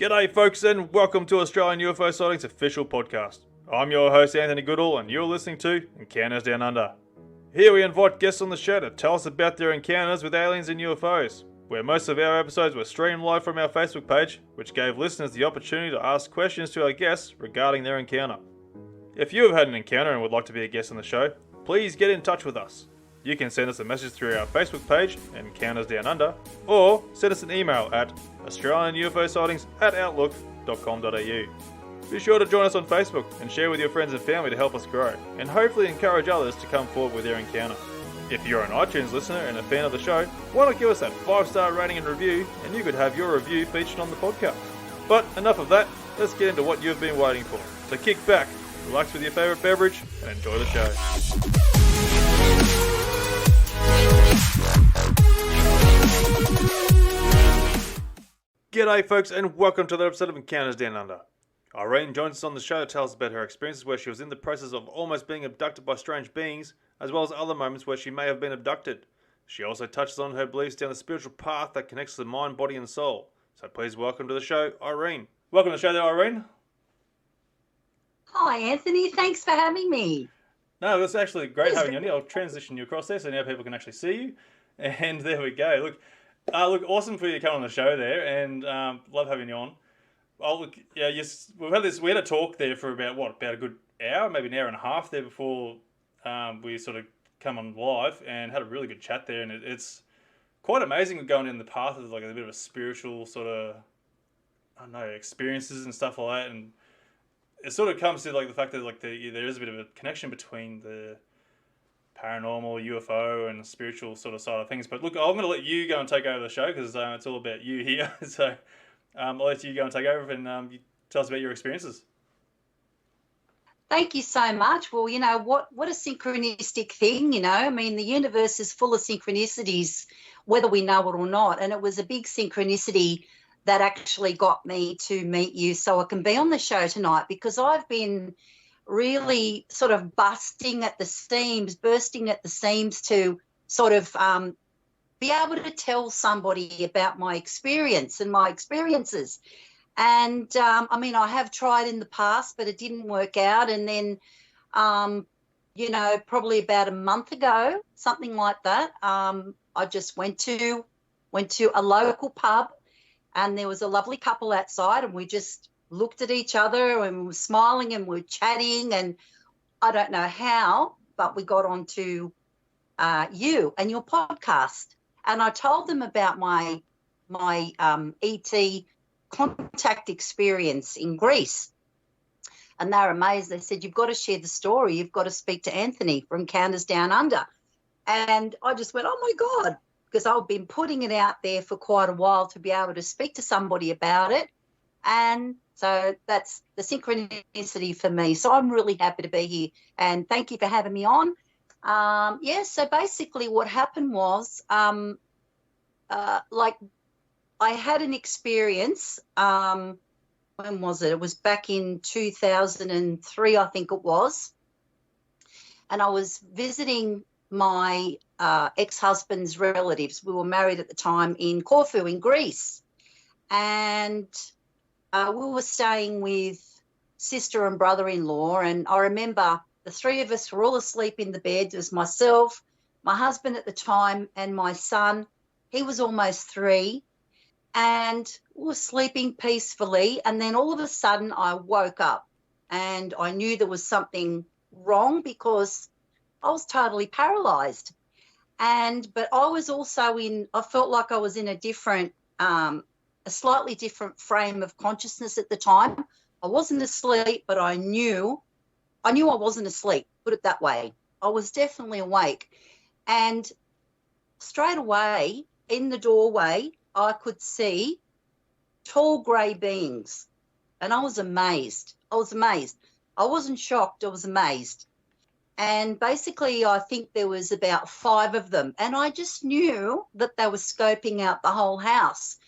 G'day folks and welcome to Australian UFO Sightings official podcast. I'm your host Anthony Goodall and you're listening to Encounters Down Under. Here we invite guests on the show to tell us about their encounters with aliens and UFOs, where most of our episodes were streamed live from our Facebook page, which gave listeners the opportunity to ask questions to our guests regarding their encounter. If you have had an encounter and would like to be a guest on the show, please get in touch with us. You can send us a message through our Facebook page, Encounters Down Under, or send us an email at australianUFOsightings@outlook.com.au. Be sure to join us on Facebook and share with your friends and family to help us grow, and hopefully encourage others to come forward with their encounter. If you're an iTunes listener and a fan of the show, why not give us that 5-star rating and review, and you could have your review featured on the podcast. But enough of that, let's get into what you've been waiting for. So kick back, relax with your favourite beverage, and enjoy the show. G'day folks and welcome to another episode of Encounters Down Under. Iren joins us on the show to tell us about her experiences where she was in the process of almost being abducted by strange beings, as well as other moments where she may have been abducted. She also touches on her beliefs down the spiritual path that connects the mind, body and soul. So please welcome to the show, Iren. Welcome to the show there, Iren. Hi Anthony, thanks for having me. No, it's actually great having you on here. I'll transition you across there so now people can actually see you. And there we go. Look, awesome for you to come on the show there, and love having you on. We had a talk there for about a good hour, maybe an hour and a half there before we sort of come on live, and had a really good chat there. And it's quite amazing going in the path of like a bit of a spiritual sort of, experiences and stuff like that. And it sort of comes to like the fact that like there is a bit of a connection between the paranormal, UFO, and spiritual sort of side of things. But look, I'm going to let you go and take over the show because it's all about you here. So I'll let you go and take over and you tell us about your experiences. Thank you so much. Well, you know, what a synchronistic thing, you know. I mean, the universe is full of synchronicities, whether we know it or not. And it was a big synchronicity that actually got me to meet you so I can be on the show tonight, because I've been really sort of bursting at the seams to sort of be able to tell somebody about my experience and my experiences. And, I have tried in the past, but it didn't work out. And then, probably about a month ago, something like that, I just went to a local pub, and there was a lovely couple outside, and we just looked at each other and were smiling and we're chatting, and I don't know how, but we got onto you and your podcast. And I told them about my ET contact experience in Greece. And they're amazed. They said, you've got to share the story. You've got to speak to Anthony from Encounters Down Under. And I just went, oh, my God, because I've been putting it out there for quite a while to be able to speak to somebody about it. And so that's the synchronicity for me. So I'm really happy to be here. And thank you for having me on. So basically what happened was, I had an experience, when was it? It was back in 2003, I think it was. And I was visiting my ex-husband's relatives. We were married at the time in Corfu in Greece. And we were staying with sister and brother-in-law. And I remember the three of us were all asleep in the bed. There was myself, my husband at the time, and my son. He was almost 3. And we were sleeping peacefully. And then all of a sudden I woke up and I knew there was something wrong because I was totally paralyzed. But I was also I felt like I was in a slightly different frame of consciousness at the time. I wasn't asleep, but I knew I wasn't asleep, put it that way. I was definitely awake. And straight away in the doorway, I could see tall grey beings, and I was amazed. I wasn't shocked. I was amazed. And basically, I think there was about 5 of them, and I just knew that they were scoping out the whole house.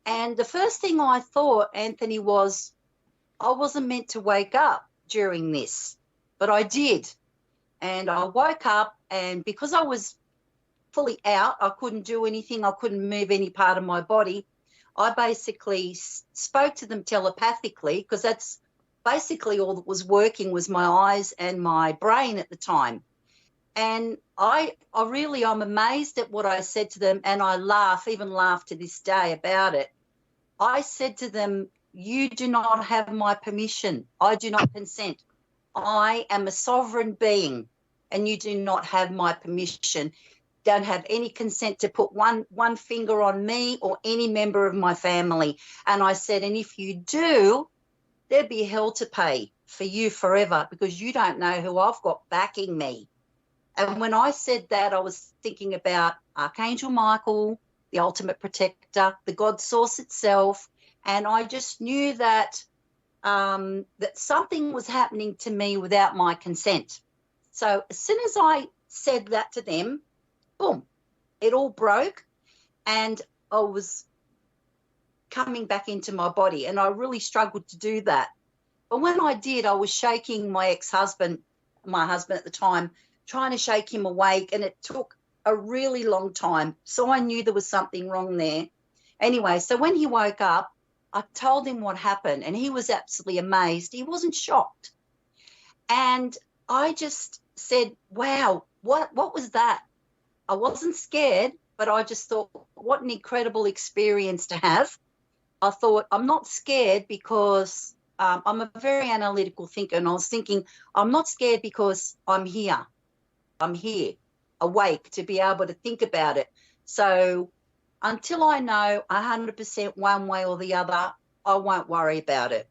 And the first thing I thought, Anthony, was I wasn't meant to wake up during this, but I did. And I woke up, and because I was fully out, I couldn't do anything. I couldn't move any part of my body. I basically spoke to them telepathically, because that's basically all that was working was my eyes and my brain at the time. And I'm amazed at what I said to them, and I even laugh to this day about it. I said to them, you do not have my permission. I do not consent. I am a sovereign being, and you do not have my permission. Don't have any consent to put one finger on me or any member of my family. And I said, and if you do, there'd be hell to pay for you forever, because you don't know who I've got backing me. And when I said that, I was thinking about Archangel Michael, the ultimate protector, the God source itself. And I just knew that that something was happening to me without my consent. So as soon as I said that to them, boom, it all broke, and I was coming back into my body, and I really struggled to do that. But when I did, I was shaking my husband at the time, trying to shake him awake, and it took a really long time. So I knew there was something wrong there. Anyway, so when he woke up, I told him what happened, and he was absolutely amazed. He wasn't shocked. And I just said, wow, what was that? I wasn't scared, but I just thought, what an incredible experience to have. I thought, I'm not scared because I'm a very analytical thinker, and I was thinking, I'm not scared because I'm here. I'm here, awake, to be able to think about it. So until I know 100% one way or the other, I won't worry about it.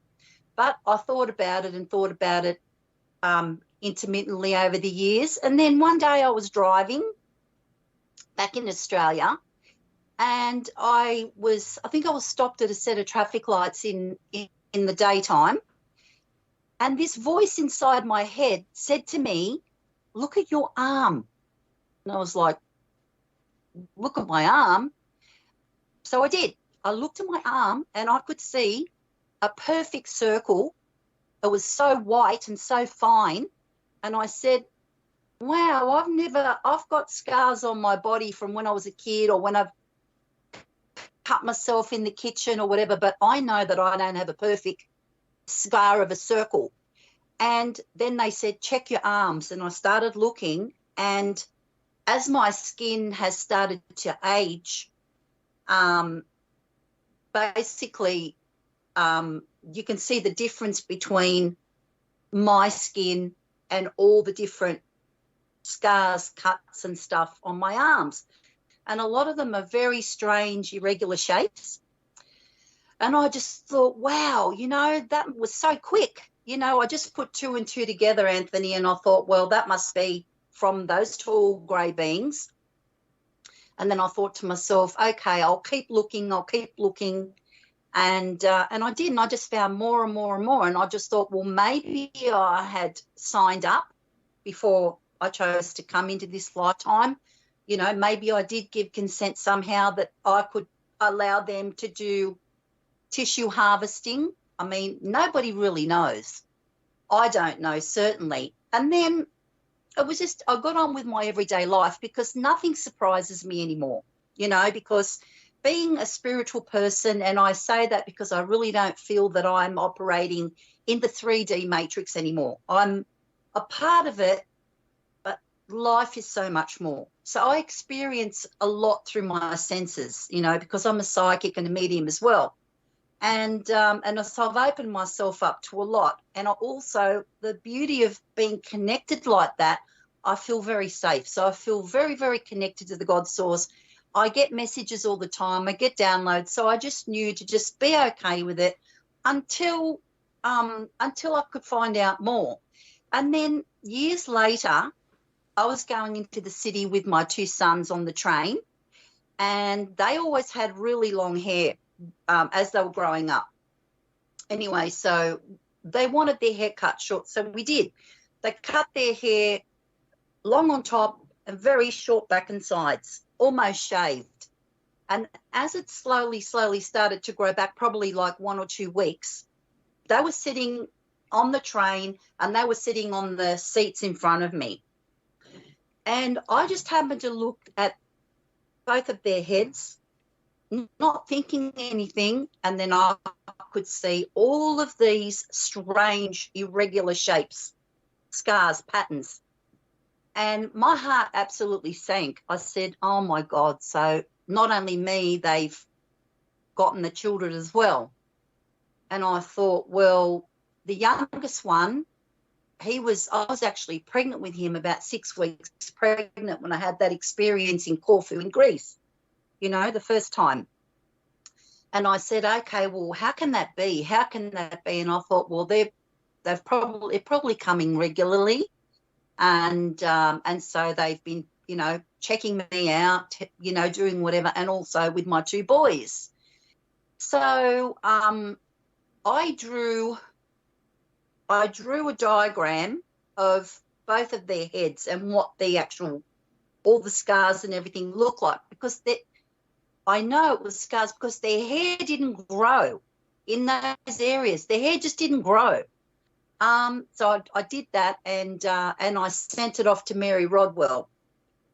But I thought about it intermittently over the years. And then one day I was driving back in Australia, and I think I was stopped at a set of traffic lights in the daytime. And this voice inside my head said to me, look at your arm. And I was like, look at my arm. So I did. I looked at my arm, and I could see a perfect circle. It was so white and so fine. And I said, wow, I've got scars on my body from when I was a kid, or when I've cut myself in the kitchen or whatever, but I know that I don't have a perfect scar of a circle. And then they said, check your arms. And I started looking, and as my skin has started to age, basically you can see the difference between my skin and all the different scars, cuts and stuff on my arms. And a lot of them are very strange, irregular shapes. And I just thought, wow, that was so quick. I just put two and two together, Anthony, and I thought, well, that must be from those tall grey beings. And then I thought to myself, okay, I'll keep looking. And I did, and I just found more and more and more. And I just thought, well, maybe I had signed up before I chose to come into this lifetime. Maybe I did give consent somehow that I could allow them to do tissue harvesting. I mean, nobody really knows. I don't know, certainly. And then it was just, I got on with my everyday life, because nothing surprises me anymore, because being a spiritual person, and I say that because I really don't feel that I'm operating in the 3D matrix anymore. I'm a part of it, but life is so much more. So I experience a lot through my senses, because I'm a psychic and a medium as well. And so I've opened myself up to a lot. And also, the beauty of being connected like that, I feel very safe. So I feel very, very connected to the God source. I get messages all the time. I get downloads. So I just knew to just be okay with it until I could find out more. And then years later, I was going into the city with my two sons on the train, and they always had really long hair as they were growing up. Anyway, so they wanted their hair cut short, so we did. They cut their hair long on top and very short back and sides, almost shaved. And as it slowly started to grow back, probably like 1 or 2 weeks, they were sitting on the train and they were sitting on the seats in front of me. And I just happened to look at both of their heads, not thinking anything, and then I could see all of these strange, irregular shapes, scars, patterns. And my heart absolutely sank. I said, oh, my God. So not only me, they've gotten the children as well. And I thought, well, the youngest one, I was actually pregnant with him, about 6 weeks pregnant, when I had that experience in Corfu in Greece, the first time. And I said, okay, well, how can that be? How can that be? And I thought, well, they're probably coming regularly. And so they've been, checking me out, doing whatever, and also with my 2 boys. So I drew a diagram of both of their heads and what all the scars and everything look like, because I know it was scars because their hair didn't grow in those areas. Their hair just didn't grow. So I did that, and I sent it off to Mary Rodwell.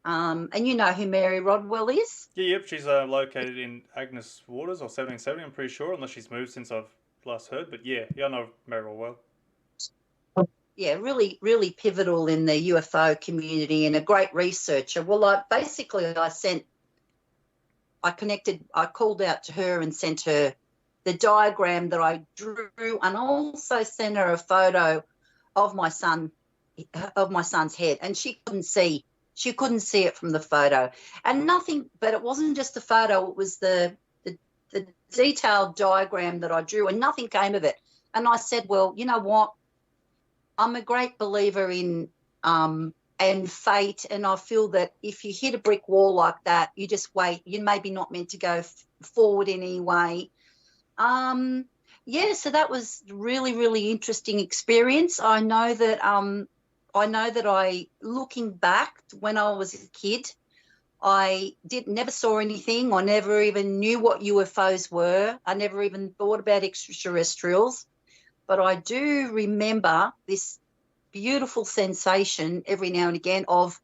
And you know who Mary Rodwell is? Yeah, yep. She's located in Agnes Waters or 1770, I'm pretty sure, unless she's moved since I've last heard. But yeah, I know Mary Rodwell. Yeah, really, really pivotal in the UFO community and a great researcher. Well, I called out to her and sent her the diagram that I drew, and also sent her a photo of my son's head, and she couldn't see it from the photo, and nothing. But it wasn't just the photo; it was the detailed diagram that I drew, and nothing came of it. And I said, well, you know what? I'm a great believer in and fate, and I feel that if you hit a brick wall like that, you just wait. You're maybe not meant to go forward in any way. So that was really, really interesting experience. I know that looking back when I was a kid, I never saw anything. I never even knew what UFOs were. I never even thought about extraterrestrials. But I do remember this beautiful sensation every now and again of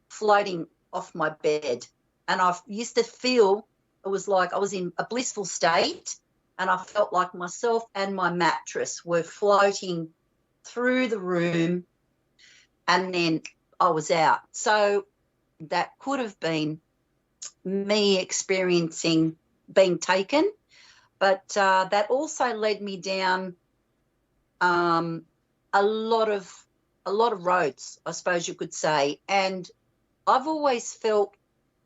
floating off my bed. And I used to feel it was like I was in a blissful state, and I felt like myself and my mattress were floating through the room, and then I was out. So that could have been me experiencing being taken, but that also led me down a lot of roads, I suppose you could say. And I've always felt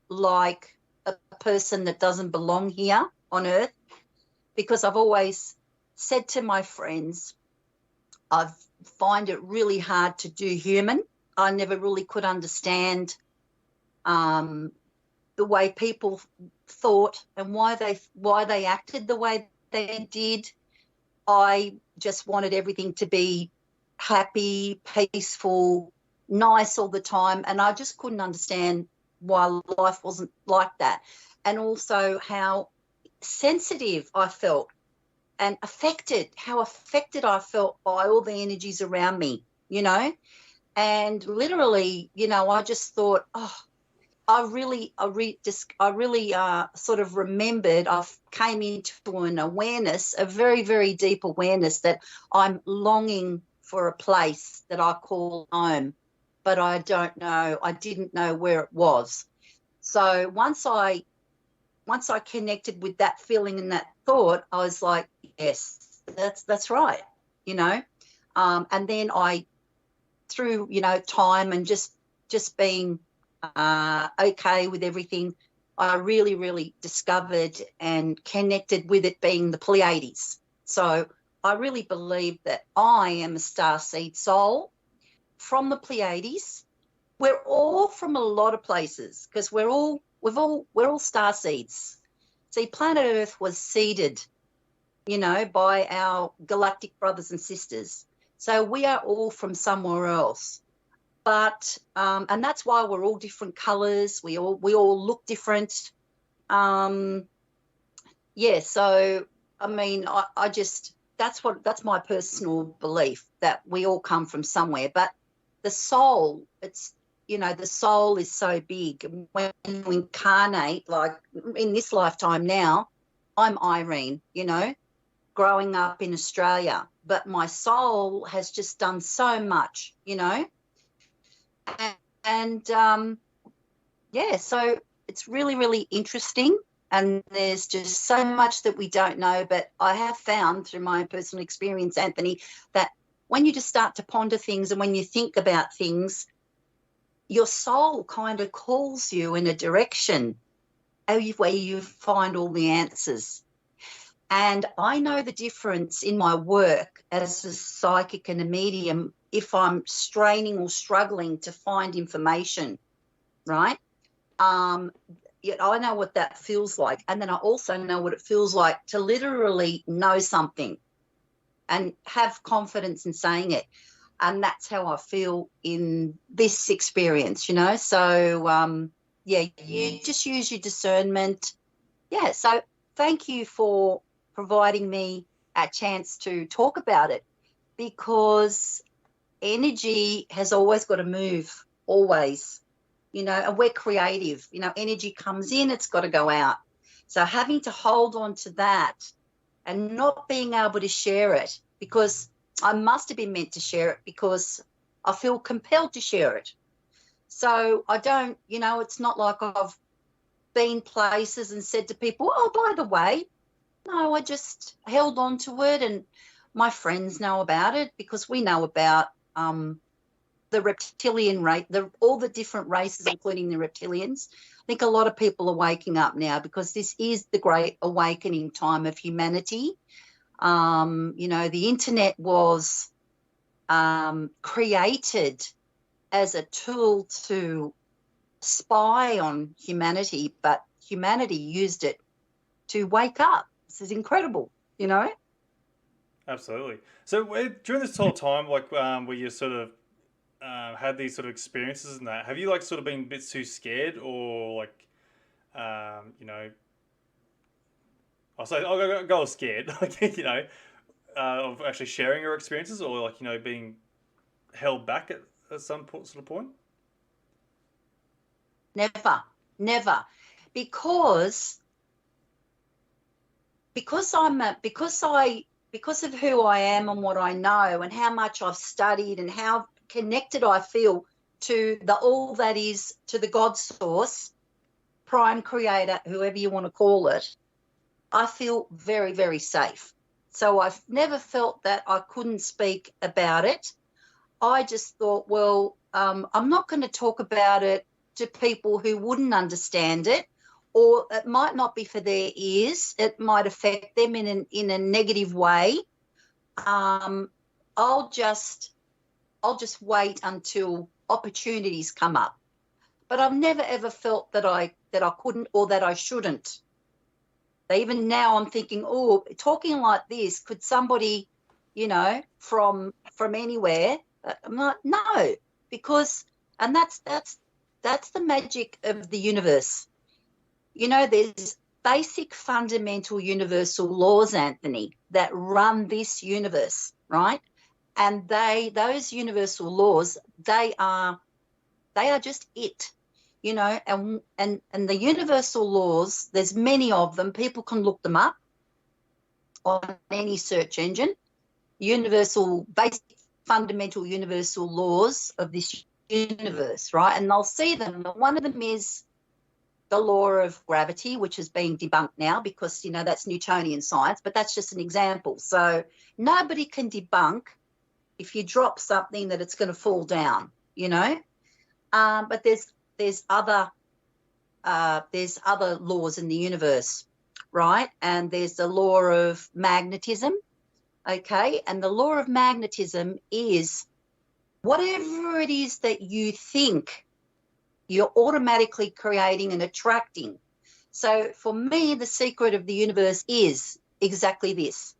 like a person that doesn't belong here on Earth, because I've always said to my friends, I find it really hard to do human. I never really could understand the way people thought and why they acted the way they did. I just wanted everything to be happy, peaceful, nice all the time, and I just couldn't understand why life wasn't like that. And also how sensitive I felt and how affected I felt by all the energies around me, and literally, I just thought, I really sort of remembered, I came into an awareness, a very, very deep awareness, that I'm longing for a place that I call home, but I didn't know where it was. So once I connected with that feeling and that thought, I was like, yes, that's right, and then I, through, time and just being okay with everything, I really, really discovered and connected with it being the Pleiades. So I really believe that I am a starseed soul from the Pleiades. We're all from a lot of places, because we're all starseeds. See, planet Earth was seeded, by our galactic brothers and sisters. So we are all from somewhere else. But and that's why we're all different colours. We all look different. So I mean, I just, that's my personal belief, that we all come from somewhere. But the soul, it's the soul is so big. When you incarnate, like in this lifetime now, I'm Iren, growing up in Australia, but my soul has just done so much, and so it's really, really interesting. And there's just so much that we don't know, but I have found through my own personal experience, Anthony, that when you just start to ponder things and when you think about things, your soul kind of calls you in a direction where you find all the answers. And I know the difference in my work as a psychic and a medium if I'm straining or struggling to find information, right? I know what that feels like. And then I also know what it feels like to literally know something and have confidence in saying it. And that's how I feel in this experience, So, you just use your discernment. Yeah, so thank you for providing me a chance to talk about it, because energy has always got to move, always, and we're creative. Energy comes in, it's got to go out. So having to hold on to that and not being able to share it, because I must have been meant to share it because I feel compelled to share it. So I don't, it's not like I've been places and said to people, oh, by the way, no, I just held on to it, and my friends know about it because we know about the reptilian race, all the different races, including the reptilians. I think a lot of people are waking up now because this is the great awakening time of humanity. The internet was created as a tool to spy on humanity, but humanity used it to wake up. This is incredible, Absolutely. So during this whole time, where you sort of had these sort of experiences and that, have you sort of been a bit too scared, or I'll say go scared, of actually sharing your experiences, or being held back at some sort of point? Never, because of who I am and what I know and how much I've studied and how connected I feel to all that is, to the God source, prime creator, whoever you want to call it, I feel very, very safe. So I've never felt that I couldn't speak about it. I just thought, well, I'm not going to talk about it to people who wouldn't understand it, or it might not be for their ears. It might affect them in a negative way. I'll just wait until opportunities come up. But I've never ever felt that I couldn't or that I shouldn't. Even now I'm thinking, oh, talking like this, could somebody, from anywhere? I'm like, no, because, and that's the magic of the universe. There's basic fundamental universal laws, Anthony, that run this universe, right? And those universal laws, they are just it, and the universal laws, there's many of them. People can look them up on any search engine. Basic fundamental universal laws of this universe, right? And they'll see them. One of them is the law of gravity, which is being debunked now because, that's Newtonian science, but that's just an example. So nobody can debunk if you drop something that it's going to fall down, but there's other laws in the universe, right? And there's the law of magnetism, okay? And the law of magnetism is whatever it is that you think, you're automatically creating and attracting. So for me, the secret of the universe is exactly this.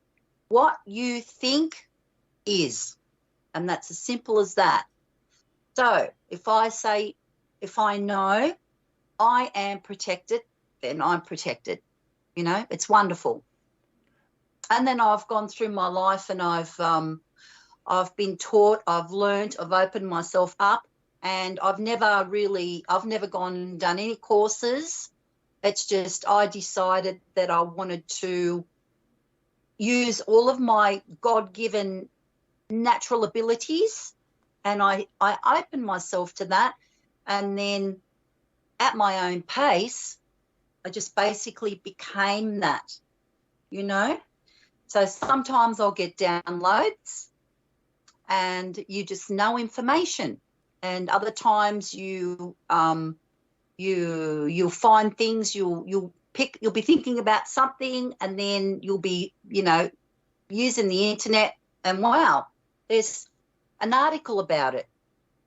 What you think is, and that's as simple as that. So if I know I am protected, then I'm protected. It's wonderful. And then I've gone through my life and I've been taught, I've learned, I've opened myself up And I've never gone and done any courses. It's just I decided that I wanted to use all of my God-given natural abilities, and I opened myself to that. And then at my own pace, I just basically became that, you know. So sometimes I'll get downloads and you just know information, and other times you'll find things, you'll be thinking about something, and then you'll be, you know, using the internet, and wow, there's an article about it.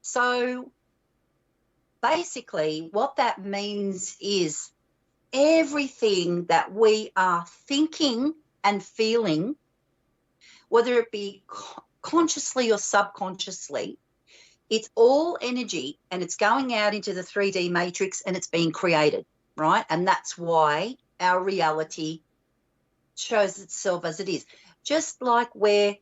So basically what that means is everything that we are thinking and feeling, whether it be consciously or subconsciously, it's all energy, and it's going out into the 3D matrix, and it's being created, right? And that's why our reality shows itself as it is. Just like we're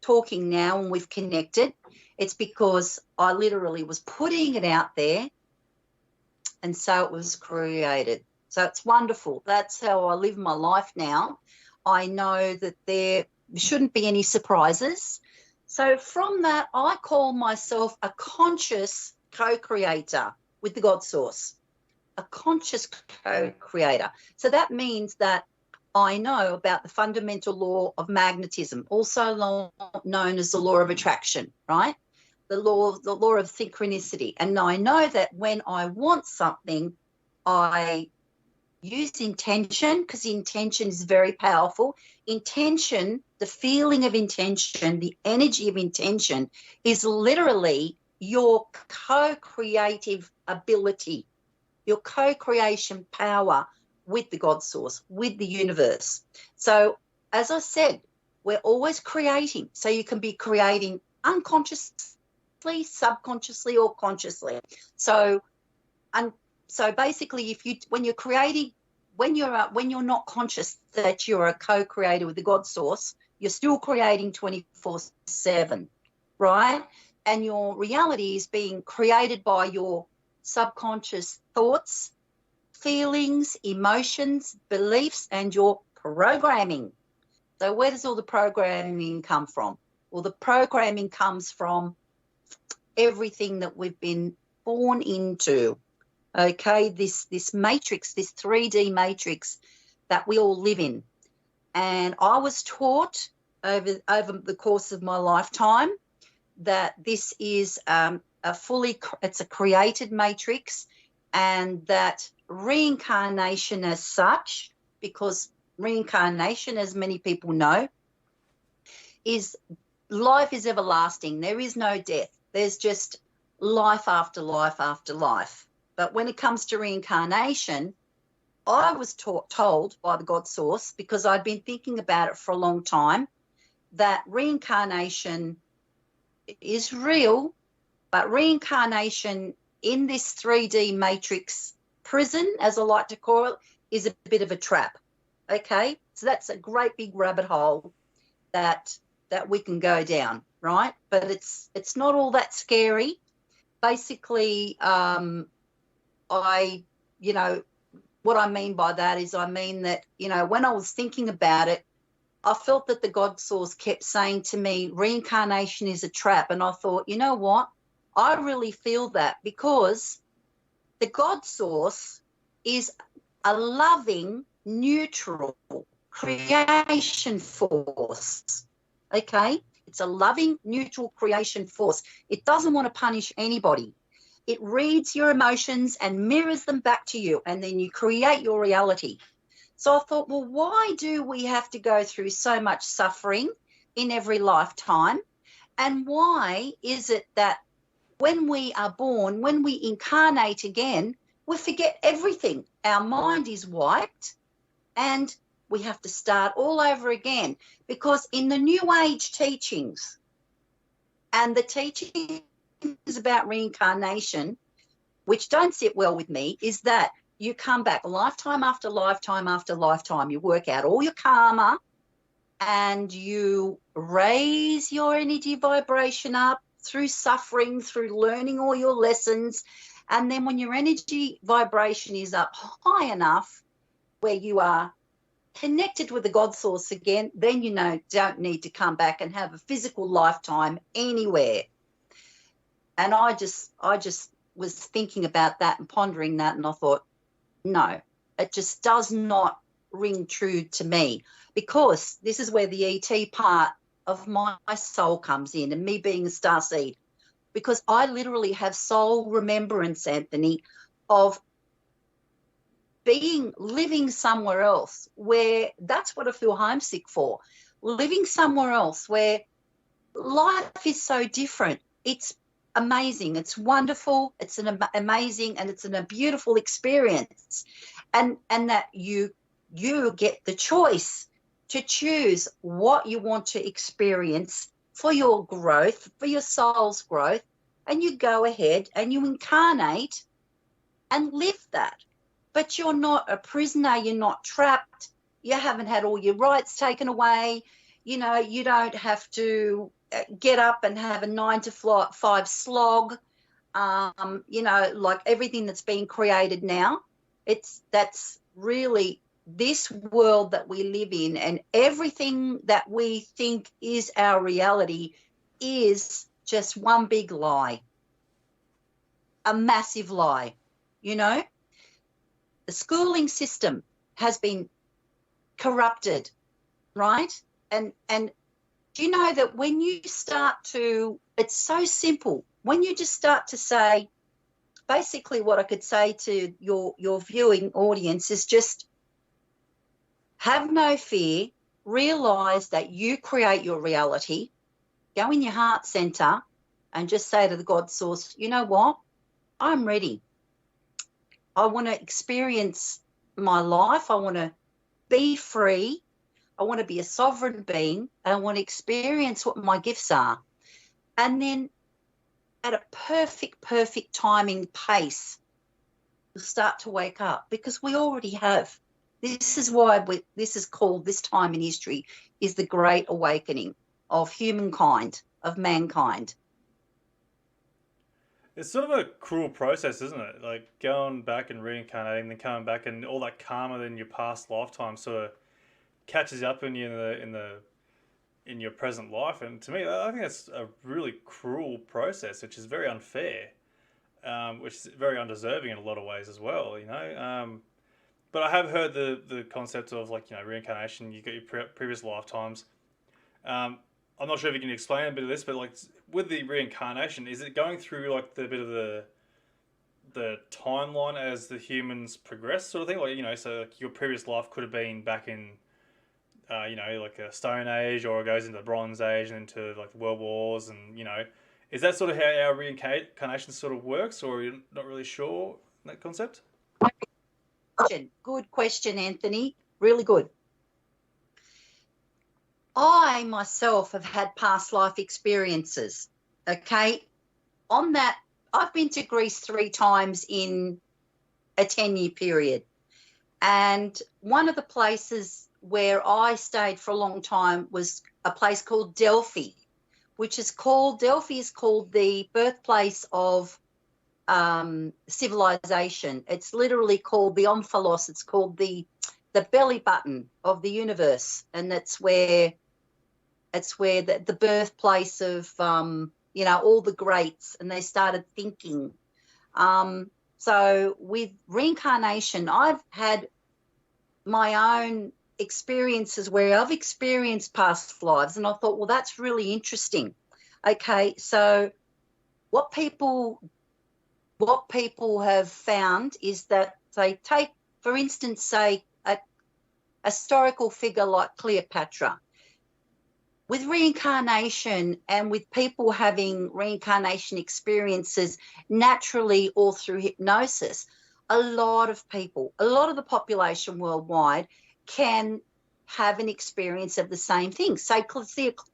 talking now and we've connected, it's because I literally was putting it out there, and so it was created. So it's wonderful. That's how I live my life now. I know that there shouldn't be any surprises. So from that, I call myself a conscious co-creator with the God source, a conscious co-creator. So that means that I know about the fundamental law of magnetism, also known as the law of attraction, right? The law of synchronicity. And I know that when I want something, I use intention, because intention is very powerful. Intention, the feeling of intention, the energy of intention is literally your co-creative ability, your co-creation power with the God source, with the universe. So as I said, we're always creating. So you can be creating unconsciously, subconsciously, or consciously. So basically, when you're creating, when you're not conscious that you're a co-creator with the God source, you're still creating 24/7, right? And your reality is being created by your subconscious thoughts, feelings, emotions, beliefs, and your programming. So where does all the programming come from? Well, the programming comes from everything that we've been born into. Okay, this matrix, this 3D matrix that we all live in. And I was taught over the course of my lifetime that this is it's a created matrix, and that reincarnation as such, because reincarnation, as many people know, is life is everlasting. There is no death. There's just life after life after life. But when it comes to reincarnation, I was told by the God source, because I'd been thinking about it for a long time, that reincarnation is real, but reincarnation in this 3D matrix prison, as I like to call it, is a bit of a trap. Okay, so that's a great big rabbit hole that we can go down, right? But it's not all that scary. Basically, what I mean by that is, I mean that, when I was thinking about it, I felt that the God source kept saying to me, reincarnation is a trap. And I thought, you know what? I really feel that, because the God source is a loving, neutral creation force. Okay? It's a loving, neutral creation force. It doesn't want to punish anybody. It reads your emotions and mirrors them back to you, and then you create your reality. So I thought, well, why do we have to go through so much suffering in every lifetime? And why is it that when we are born, when we incarnate again, we forget everything? Our mind is wiped, and we have to start all over again. Because in the New Age teachings and the teachings about reincarnation, which don't sit well with me, is that you come back lifetime after lifetime after lifetime. You work out all your karma, and you raise your energy vibration up, through suffering, through learning all your lessons. And then when your energy vibration is up high enough where you are connected with the God source again, then you know, don't need to come back and have a physical lifetime anywhere. And I just was thinking about that and pondering that, and I thought, no, it just does not ring true to me, because this is where the ET part of my soul comes in, and me being a starseed, because I literally have soul remembrance, Anthony, of living somewhere else, where that's what I feel homesick for, living somewhere else where life is so different. It's amazing, it's wonderful, it's an amazing, and it's a beautiful experience, and that you get the choice to choose what you want to experience for your growth, for your soul's growth, and you go ahead and you incarnate and live that. But you're not a prisoner, you're not trapped, you haven't had all your rights taken away, you know, you don't have to get up and have a 9 to 5 slog, you know, like everything that's being created now. That's really this world that we live in, and everything that we think is our reality is just one big lie, a massive lie, you know. The schooling system has been corrupted, right? And do you know that when you start to, it's so simple, when you just start to say, basically what I could say to your viewing audience is just have no fear, realize that you create your reality, go in your heart center and just say to the God source, you know what, I'm ready. I want to experience my life. I want to be free. I want to be a sovereign being. And I want to experience what my gifts are. And then at a perfect timing pace, you'll start to wake up, because we already have. This is why this is called, this time in history is the Great Awakening of humankind, of mankind. It's sort of a cruel process, isn't it? Like going back and reincarnating, then coming back, and all that karma in your past lifetime sort of catches up in you in your present life. And to me, I think that's a really cruel process, which is very unfair, which is very undeserving in a lot of ways as well. You know, but I have heard the concept of, like, you know, reincarnation. You get your previous lifetimes. I'm not sure if you can explain a bit of this, but like with the reincarnation, is it going through like the bit of the timeline as the humans progress, sort of thing? Like, you know, so like your previous life could have been back in, you know, like a Stone Age, or it goes into the Bronze Age and into like the World Wars, and you know, is that sort of how our reincarnation sort of works, or you're not really sure that concept? Good question, Anthony. Really good. I myself have had past life experiences, okay? On that, I've been to Greece 3 times in a 10-year period. And one of the places where I stayed for a long time was a place called Delphi, Delphi is called the birthplace of civilization. It's literally called the omphalos. It's called the belly button of the universe, and that's where the birthplace of you know, all the greats, and they started thinking. So with reincarnation, I've had my own experiences where I've experienced past lives, and I thought, well, that's really interesting. Okay, so what people have found is that they take, for instance, say a historical figure like Cleopatra. With reincarnation and with people having reincarnation experiences naturally or through hypnosis, a lot of people, a lot of the population worldwide can have an experience of the same thing. Say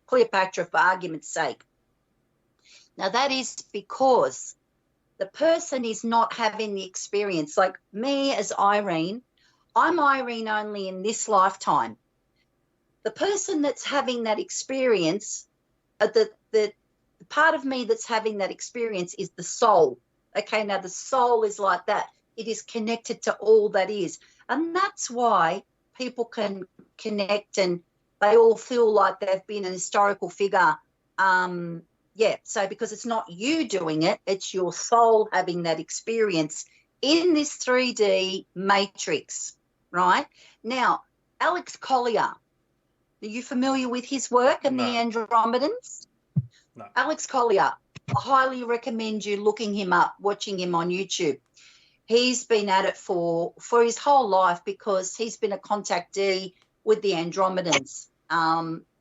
Cleopatra, for argument's sake. Now, that is because the person is not having the experience. Like me as Iren, I'm Iren only in this lifetime. The person that's having that experience, the the part of me that's having that experience is the soul. Okay, now the soul is like that. It is connected to all that is. And that's why people can connect and they all feel like they've been an historical figure. So because it's not you doing it, it's your soul having that experience in this 3D matrix, right? Now, Alex Collier, are you familiar with his work and the Andromedans? No. Alex Collier, I highly recommend you looking him up, watching him on YouTube. He's been at it for his whole life because he's been a contactee with the Andromedans.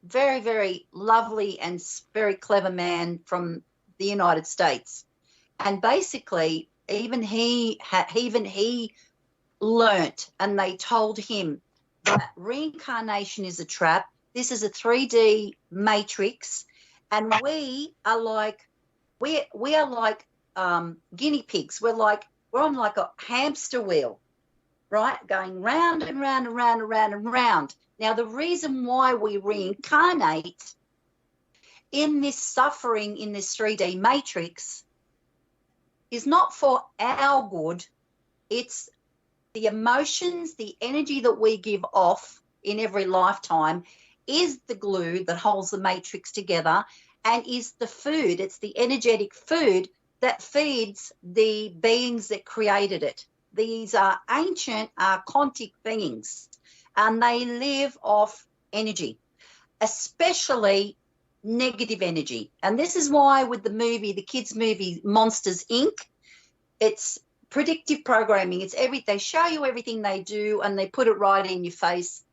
Very, very lovely and very clever man from the United States. And basically, even he learnt, and they told him that reincarnation is a trap. This is a 3D matrix, and we are like guinea pigs. We're on like a hamster wheel, right? Going round and round and round and round and round. Now, the reason why we reincarnate in this suffering, in this 3D matrix, is not for our good. It's the emotions, the energy that we give off in every lifetime is the glue that holds the matrix together and is the food. It's the energetic food that feeds the beings that created it. These are ancient archontic beings, and they live off energy, especially negative energy. And this is why with the movie, the kids' movie Monsters, Inc., it's predictive programming. It's they show you everything they do and they put it right in your face.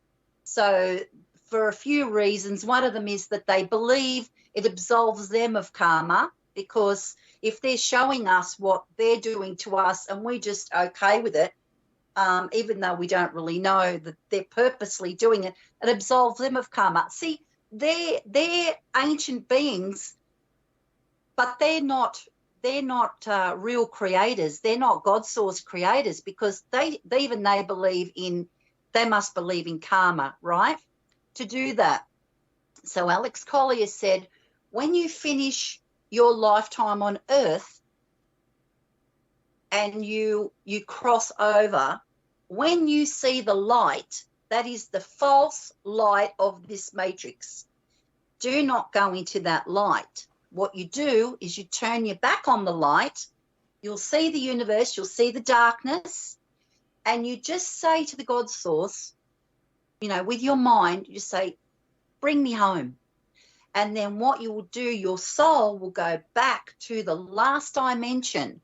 So for a few reasons, one of them is that they believe it absolves them of karma, because if they're showing us what they're doing to us and we're just okay with it, even though we don't really know that they're purposely doing it, it absolves them of karma. See, they're ancient beings, but they're not real creators. They're not God source creators, because they must believe in karma, right? To do that. So Alex Collier said, when you finish your lifetime on Earth and you cross over, when you see the light, that is the false light of this matrix, do not go into that light. What you do is you turn your back on the light, you'll see the universe, you'll see the darkness, and you just say to the God source, with your mind, you say, bring me home. And then what you will do, your soul will go back to the last dimension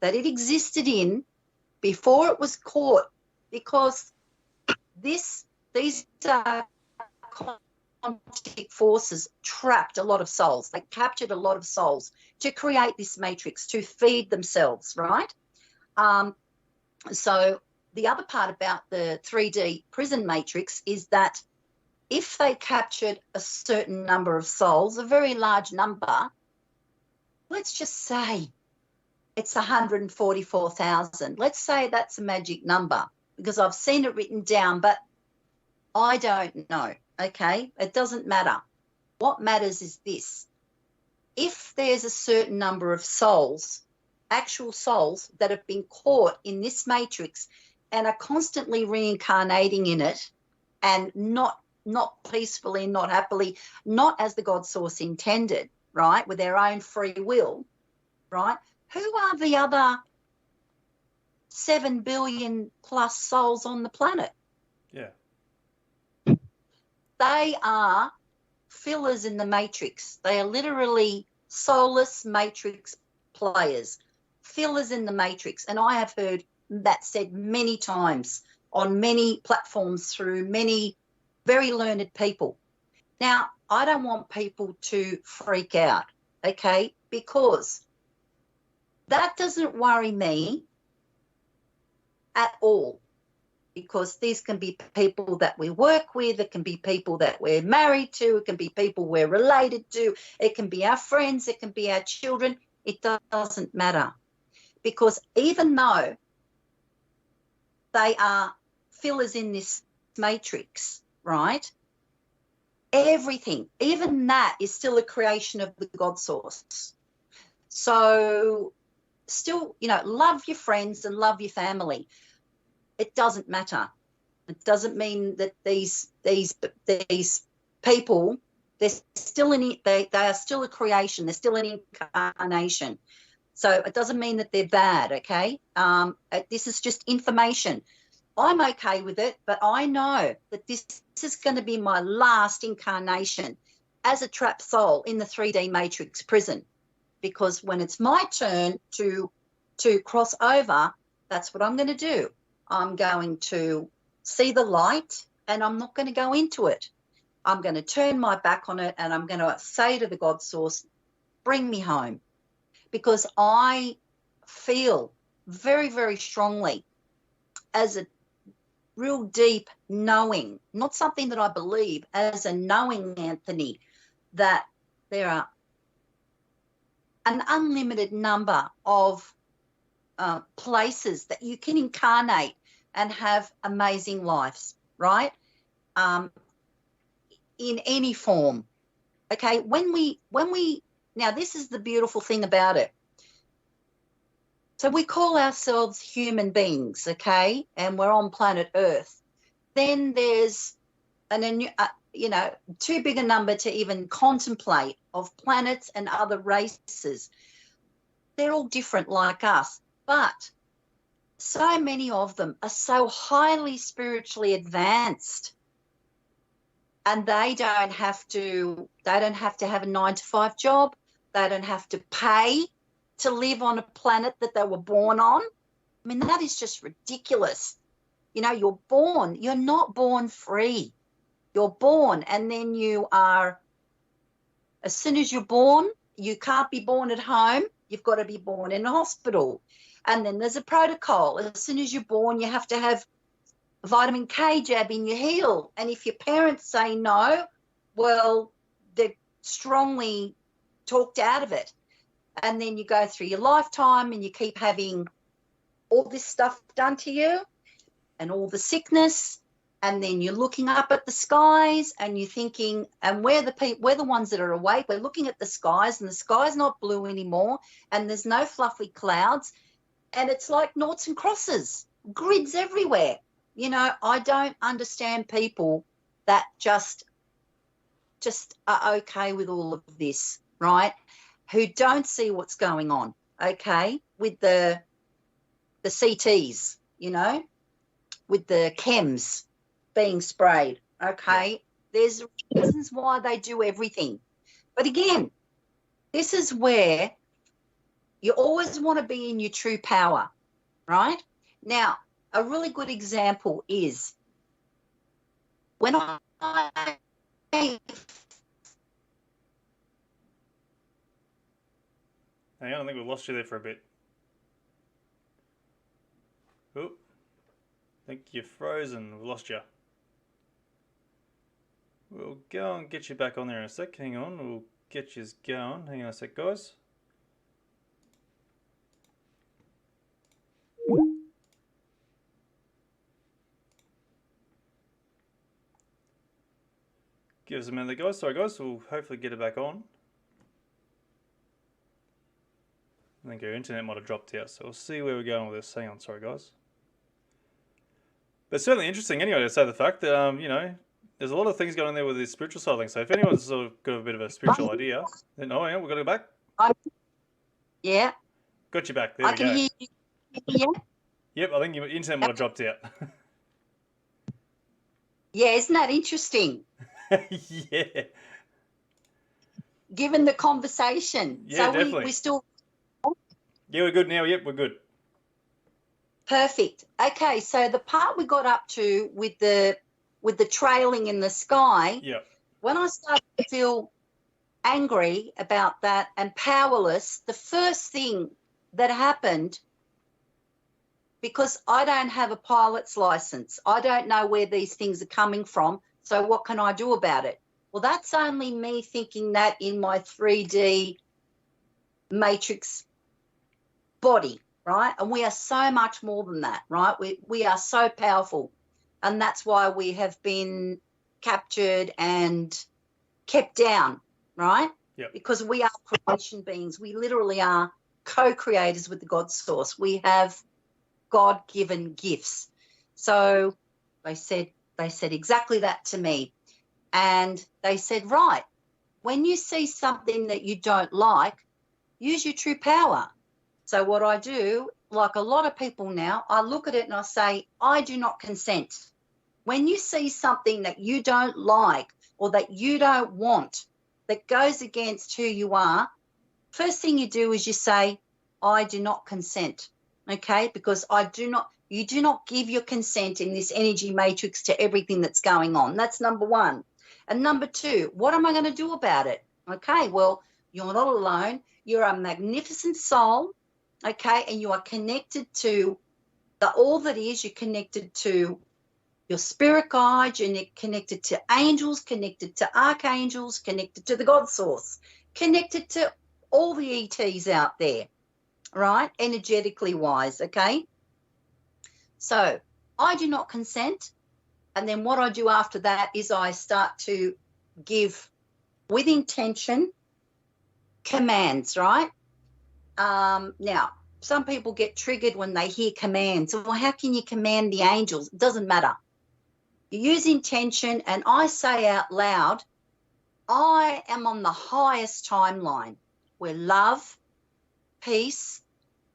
that it existed in before it was caught, because these quantic forces trapped a lot of souls. They captured a lot of souls to create this matrix, to feed themselves, right? So the other part about the 3D prison matrix is that if they captured a certain number of souls, a very large number, let's just say it's 144,000. Let's say that's a magic number, because I've seen it written down, but I don't know, okay? It doesn't matter. What matters is this. If there's a certain number of souls, actual souls that have been caught in this matrix and are constantly reincarnating in it, and not peacefully, not happily, not as the God source intended, right, with their own free will, right? Who are the other 7 billion plus souls on the planet? Yeah. They are fillers in the matrix. They are literally soulless matrix players, fillers in the matrix. And I have heard that said many times on many platforms through many very learned people. Now, I don't want people to freak out, okay, because that doesn't worry me at all, because these can be people that we work with, it can be people that we're married to, it can be people we're related to, it can be our friends, it can be our children. It doesn't matter, because even though they are fillers in this matrix, right, everything, even that is still a creation of the God source. So still, love your friends and love your family. It doesn't matter. It doesn't mean that these people, they're still they are still a creation. They're still an incarnation. So it doesn't mean that they're bad, okay? This is just information. I'm okay with it, but I know that this is going to be my last incarnation as a trapped soul in the 3D matrix prison, because when it's my turn to cross over, that's what I'm going to do. I'm going to see the light, and I'm not going to go into it. I'm going to turn my back on it, and I'm going to say to the God source, bring me home, because I feel very, very strongly, as a real deep knowing, not something that I believe, as a knowing, Anthony, that there are an unlimited number of places that you can incarnate and have amazing lives, right? In any form. Okay, when we now, this is the beautiful thing about it. So we call ourselves human beings, okay, and we're on planet Earth. Then there's too big a number to even contemplate of planets and other races. They're all different like us, but so many of them are so highly spiritually advanced, and they don't have to have a 9-to-5 job. They don't have to pay to live on a planet that they were born on. I mean, that is just ridiculous. You're born. You're not born free. You're born, and then you are, as soon as you're born, you can't be born at home. You've got to be born in a hospital. And then there's a protocol. As soon as you're born, you have to have a vitamin K jab in your heel. And if your parents say no, well, they're strongly talked out of it. And then you go through your lifetime and you keep having all this stuff done to you and all the sickness. And then you're looking up at the skies and you're thinking, and we're the ones that are awake. We're looking at the skies, and the sky's not blue anymore, and there's no fluffy clouds, and it's like noughts and crosses, grids everywhere. I don't understand people that just are okay with all of this, right? Who don't see what's going on, okay, with the CTs, with the chems being sprayed, okay? There's reasons why they do everything. But again, this is where you always want to be in your true power, right? Now, a really good example is when I Hang on, I think we lost you there for a bit. Oh, I think you're frozen. We lost you. We'll go and get you back on there in a sec. Hang on, we'll get you going. Hang on a sec, guys. Give us a minute, guys. Sorry, guys. We'll hopefully get it back on. I think our internet might have dropped out, so we'll see where we're going with this. Hang on, sorry, guys. But it's certainly interesting, anyway, to say the fact that, there's a lot of things going on there with this spiritual side of things. So if anyone's sort of got a bit of a spiritual idea, then, hang on, we've got to go back. Yeah. Got you back. There we go. Can hear you. Yeah. Yep, I think your internet might have dropped out. Yeah, isn't that interesting? Yeah. Given the conversation. Yeah, so definitely. we still... Yeah, we're good now. Yep, we're good. Perfect. Okay, so the part we got up to with the trailing in the sky, Yep. when I started to feel angry about that and powerless, the first thing that happened, because I don't have a pilot's license, I don't know where these things are coming from, so what can I do about it? Well, that's only me thinking that in my 3D matrix body, right? And we are so much more than that, right? We are so powerful, and that's why we have been captured and kept down, right? Yep. Because we are creation beings. We literally are co-creators with the God source. We have God-given gifts. So they said exactly that to me. And they said, right, when you see something that you don't like, use your true power. So what I do, like a lot of people now, I look at it and I say, I do not consent. When you see something that you don't like or that you don't want, that goes against who you are, first thing you do is you say, I do not consent, okay? Because you do not give your consent in this energy matrix to everything that's going on. That's number one. And number two, what am I going to do about it? Okay, well, you're not alone. You're a magnificent soul, okay? And you are connected to all that is. You're connected to your spirit guides, you're connected to angels, connected to archangels, connected to the God source, connected to all the ETs out there, right? Energetically wise, okay? So I do not consent. And then what I do after that is I start to give, with intention, commands, right? Now, some people get triggered when they hear commands. Well, how can you command the angels? It doesn't matter. You use intention, and I say out loud, I am on the highest timeline where love, peace,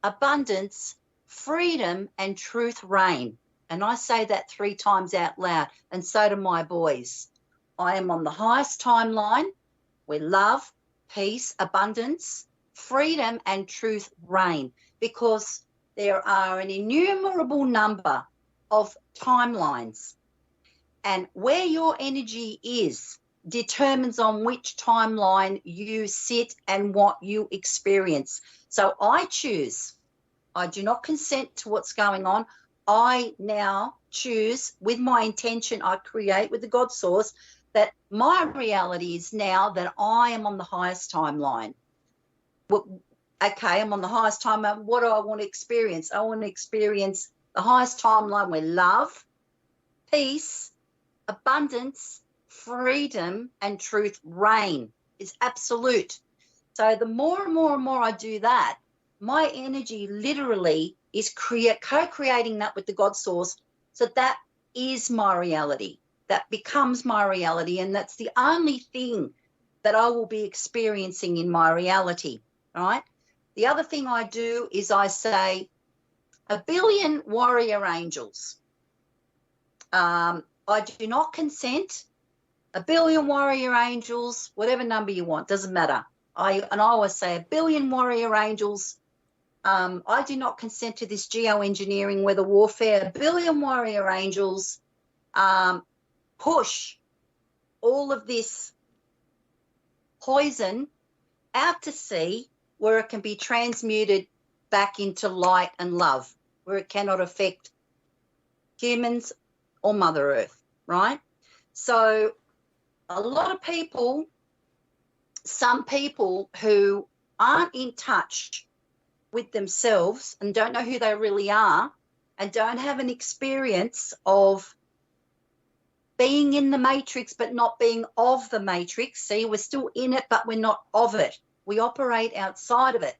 abundance, freedom, and truth reign. And I say that 3 times out loud, and so do my boys. I am on the highest timeline where love, peace, abundance, freedom, and truth reign, because there are an innumerable number of timelines. And where your energy is determines on which timeline you sit and what you experience. So I choose. I do not consent to what's going on. I now choose, with my intention I create with the God source, that my reality is now that I am on the highest timeline. Okay, I'm on the highest timeline. What do I want to experience? I want to experience the highest timeline where love, peace, abundance, freedom, and truth reign. Is absolute. So the more and more and more I do that, my energy literally is co-creating that with the God source. So that is my reality. That becomes my reality. And that's the only thing that I will be experiencing in my reality, right? The other thing I do is I say, 1 billion warrior angels. I do not consent. 1 billion warrior angels, whatever number you want, doesn't matter. I always say 1 billion warrior angels. I do not consent to this geoengineering, weather warfare. 1 billion warrior angels push all of this poison out to sea, where it can be transmuted back into light and love, where it cannot affect humans or Mother Earth, right? So a lot of people, some people who aren't in touch with themselves and don't know who they really are and don't have an experience of being in the matrix but not being of the matrix. See, we're still in it, but we're not of it. We operate outside of it.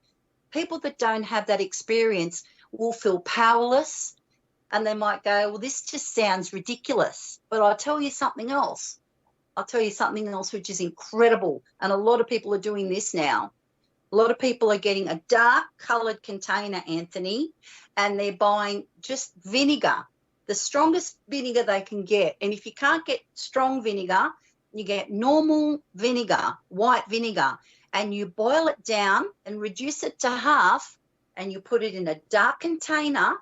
People that don't have that experience will feel powerless, and they might go, well, this just sounds ridiculous. But I'll tell you something else. I'll tell you something else which is incredible. And a lot of people are doing this now. A lot of people are getting a dark coloured container, Anthony, and they're buying just vinegar, the strongest vinegar they can get. And if you can't get strong vinegar, you get normal vinegar, white vinegar, and you boil it down and reduce it to half, and you put it in a dark container,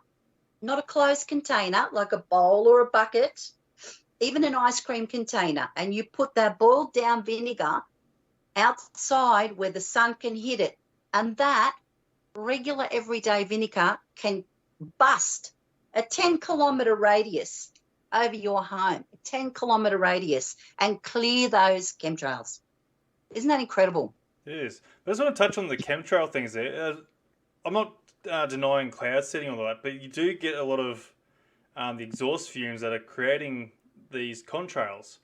not a closed container like a bowl or a bucket, even an ice cream container, and you put that boiled down vinegar outside where the sun can hit it. And that regular everyday vinegar can bust a 10-kilometre radius over your home, a 10-kilometre radius, and clear those chemtrails. Isn't that incredible? It is. I just want to touch on the chemtrail things there. I'm not denying cloud seeding and all that, but you do get a lot of the exhaust fumes that are creating these contrails.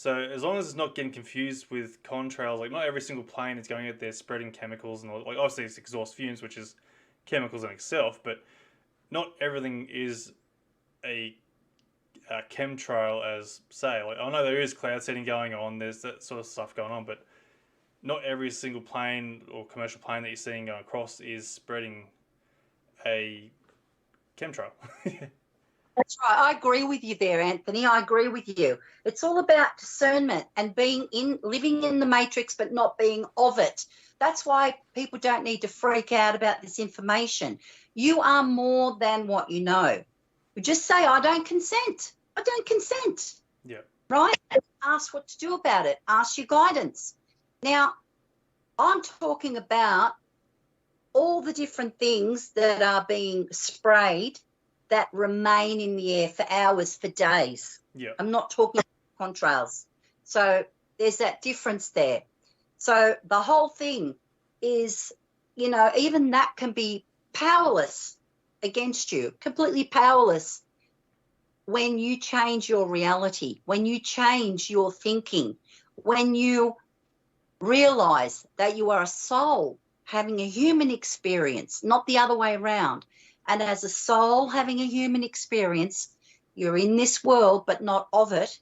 So as long as it's not getting confused with contrails, like not every single plane is going out there spreading chemicals and all, like obviously it's exhaust fumes, which is chemicals in itself, but not everything is a chemtrail as say. Like I know there is cloud seeding going on, there's that sort of stuff going on, but not every single plane or commercial plane that you're seeing going across is spreading a chemtrail. That's right. I agree with you there, Anthony. I agree with you. It's all about discernment and living in the matrix, but not being of it. That's why people don't need to freak out about this information. You are more than what you know. You just say, I don't consent. I don't consent. Yeah. Right? And ask what to do about it. Ask your guidance. Now, I'm talking about all the different things that are being sprayed that remain in the air for hours, for days. Yeah. I'm not talking about contrails. So there's that difference there. So the whole thing is, even that can be powerless against you, completely powerless when you change your reality, when you change your thinking, when you realize that you are a soul having a human experience, not the other way around. And as a soul having a human experience, you're in this world, but not of it.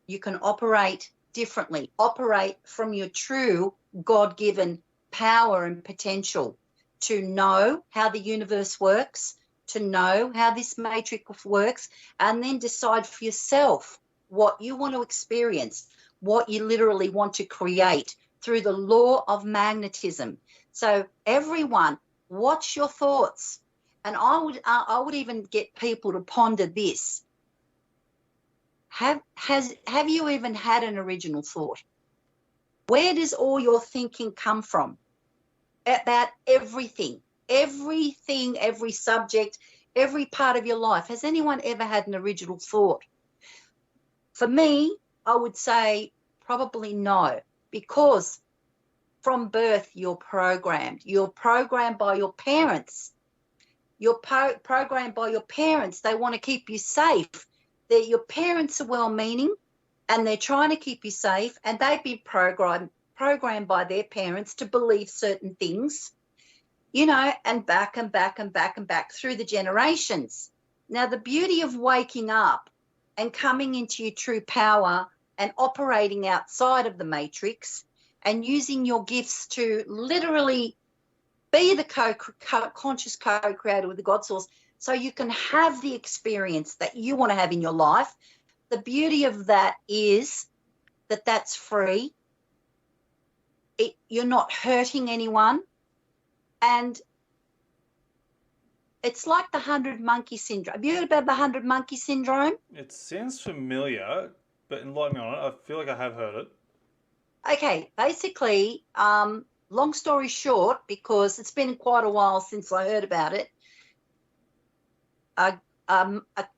You can operate differently, operate from your true God-given power and potential to know how the universe works, to know how this matrix works, and then decide for yourself what you want to experience, what you literally want to create through the law of magnetism. So everyone, watch your thoughts. And I would even get people to ponder this. Have you even had an original thought? Where does all your thinking come from? About everything, every subject, every part of your life. Has anyone ever had an original thought? For me, I would say probably no, because from birth you're programmed. You're programmed by your parents. You're programmed by your parents. They want to keep you safe. Your parents are well-meaning and they're trying to keep you safe, and they've been programmed by their parents to believe certain things, and back and back and back and back through the generations. Now, the beauty of waking up and coming into your true power and operating outside of the matrix and using your gifts to literally be the conscious co-creator with the God source, so you can have the experience that you want to have in your life. The beauty of that is that that's free. You're not hurting anyone. And it's like the 100 monkey syndrome. Have you heard about the 100 monkey syndrome? It sounds familiar, but enlighten me on it. I feel like I have heard it. Okay, basically, long story short, because it's been quite a while since I heard about it, a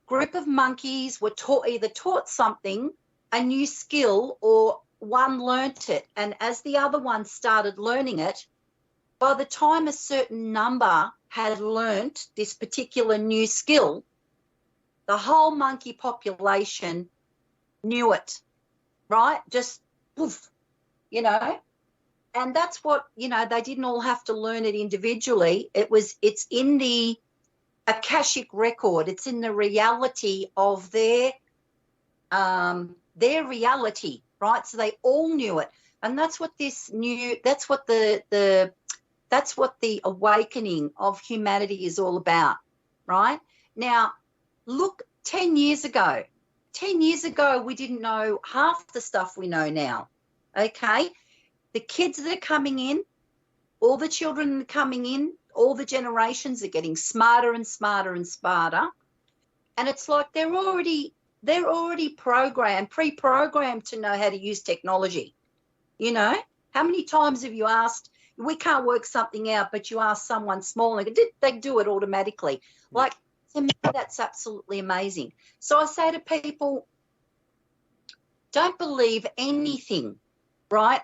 group of monkeys were either taught something, a new skill, or one learnt it. And as the other one started learning it, by the time a certain number had learnt this particular new skill, the whole monkey population knew it, right? Just poof, And that's what, they didn't all have to learn it individually. It's in the Akashic record. It's in the reality of their reality, right? So they all knew it. And that's what that's what the awakening of humanity is all about, right? Now, look, 10 years ago, we didn't know half the stuff we know now, okay? The kids that are coming in, all the children that are coming in, all the generations are getting smarter and smarter and smarter. And it's like they're already pre-programmed to know how to use technology. How many times have you asked, we can't work something out, but you ask someone small and they do it automatically. Like, to me, that's absolutely amazing. So I say to people, don't believe anything, right?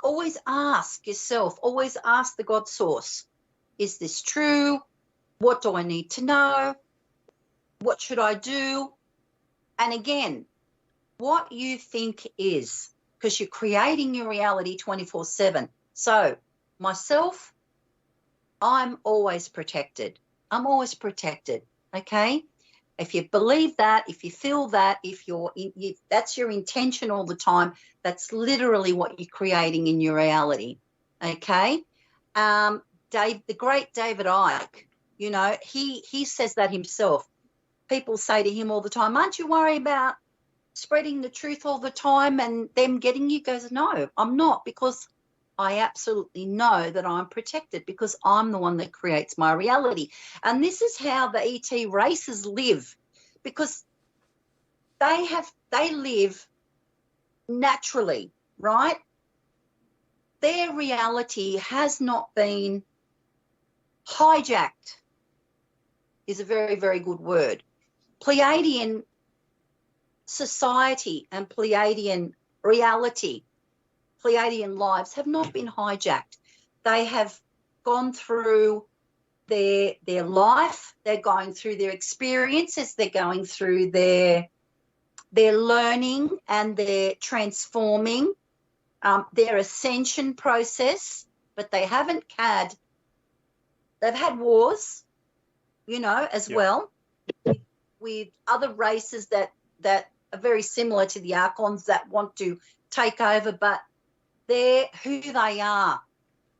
Always ask yourself, always ask the God source, is this true? What do I need to know? What should I do? And again, what you think is, because you're creating your reality 24/7. So myself, I'm always protected. I'm always protected, okay? If you believe that, if you feel that, if that's your intention all the time, that's literally what you're creating in your reality, okay? The great David Icke, you know, he says that himself. People say to him all the time, aren't you worried about spreading the truth all the time and them getting you? He goes, no, I'm not, because I absolutely know that I'm protected, because I'm the one that creates my reality. And this is how the ET races live, because they live naturally, right? Their reality has not been hijacked, is a very, very good word. Pleiadian society and Pleiadian reality, Pleiadian lives have not been hijacked. They have gone through their life, they're going through their experiences, they're going through their learning and their transforming, their ascension process, but they've had wars, you know, as well, with other races that are very similar to the Archons that want to take over, but they're who they are,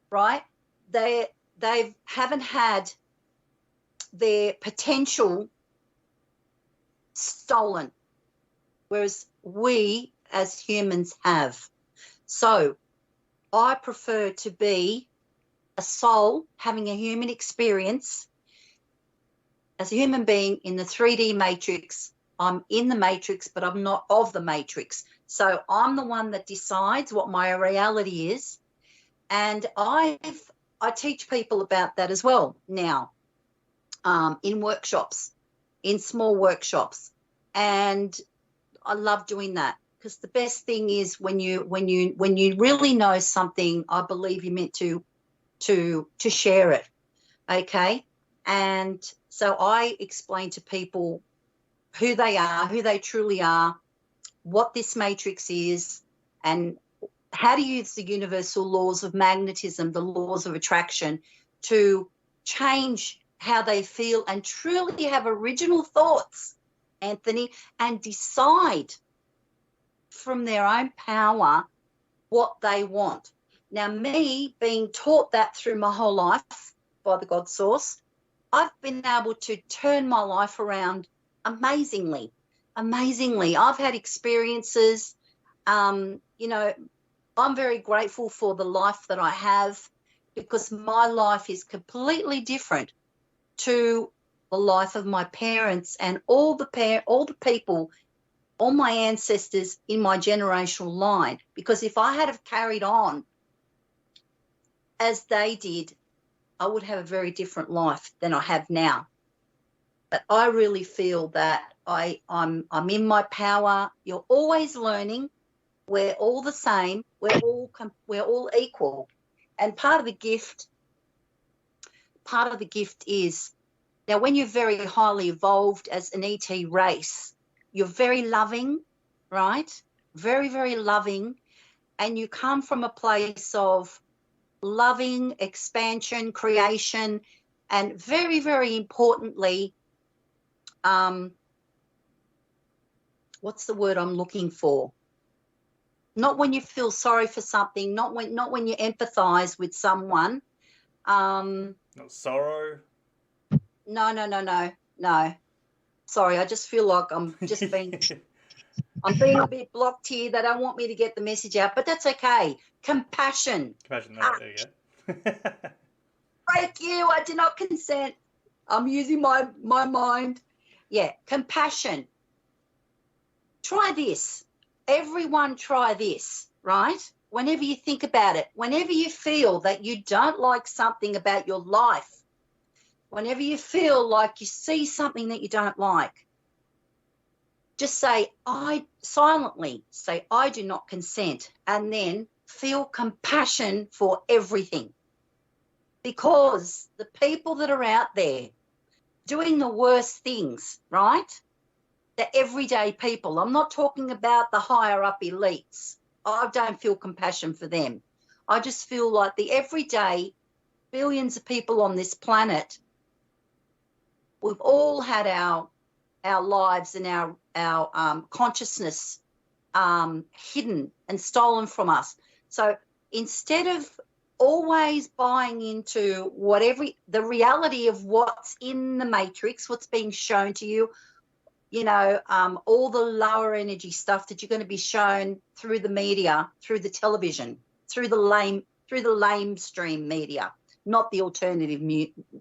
right? They haven't had their potential stolen, whereas we as humans have. So I prefer to be a soul having a human experience as a human being in the 3D matrix. I'm in the matrix, but I'm not of the matrix. So I'm the one that decides what my reality is. And I teach people about that as well now, in workshops, in small workshops. And I love doing that, because the best thing is when you really know something, I believe you're meant to share it. Okay. And so I explain to people who they are, who they truly are, what this matrix is, and how to use the universal laws of magnetism, the laws of attraction, to change how they feel and truly have original thoughts, Anthony, and decide from their own power what they want. Now, me being taught that through my whole life by the God Source, I've been able to turn my life around amazingly. I've had experiences, you know, I'm very grateful for the life that I have, because my life is completely different to the life of my parents and all the people, all my ancestors in my generational line. Because if I had have carried on as they did, I would have a very different life than I have now. But I really feel that I'm in my power. You're always learning. We're all the same. We're all equal. And part of the gift is, now when you're very highly evolved as an ET race, you're very loving, right? Very, very loving. And you come from a place of loving, expansion, creation, and very, very importantly, what's the word I'm looking for? Not when you feel sorry for something, not when you empathize with someone. Not sorrow. No. Sorry, I just feel like I'm just being I'm being a bit blocked here. They don't want me to get the message out, but that's okay. Compassion. Compassion, there you go. Thank you. I do not consent. I'm using my mind. Yeah, compassion. Try this. Everyone try this, right? Whenever you think about it, whenever you feel that you don't like something about your life, whenever you feel like you see something that you don't like, just silently say, I do not consent, and then feel compassion for everything. Because the people that are out there doing the worst things, right? the everyday people. I'm not talking about the higher up elites. I don't feel compassion for them. I just feel like the everyday billions of people on this planet, we've all had our lives and our consciousness hidden and stolen from us. So instead of always buying into the reality of what's in the matrix, what's being shown to you, all the lower energy stuff that you're going to be shown through the media, through the television, through the lamestream media, not the alternative,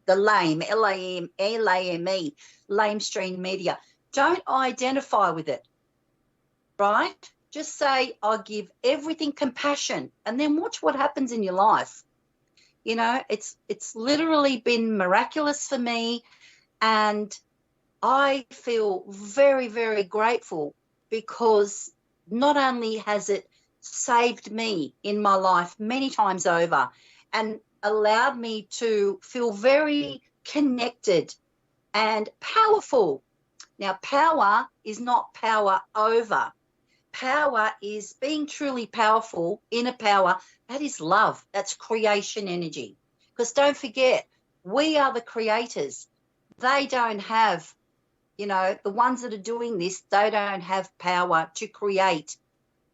the lame, L-A-M-E, lamestream media. Don't identify with it, right? Just say, I'll give everything compassion, and then watch what happens in your life. It's literally been miraculous for me, and I feel very, very grateful, because not only has it saved me in my life many times over and allowed me to feel very connected and powerful. Now, power is not power over. Power is being truly powerful, inner power. That is love. That's creation energy. Because don't forget, we are the creators. They don't have, the ones that are doing this, they don't have power to create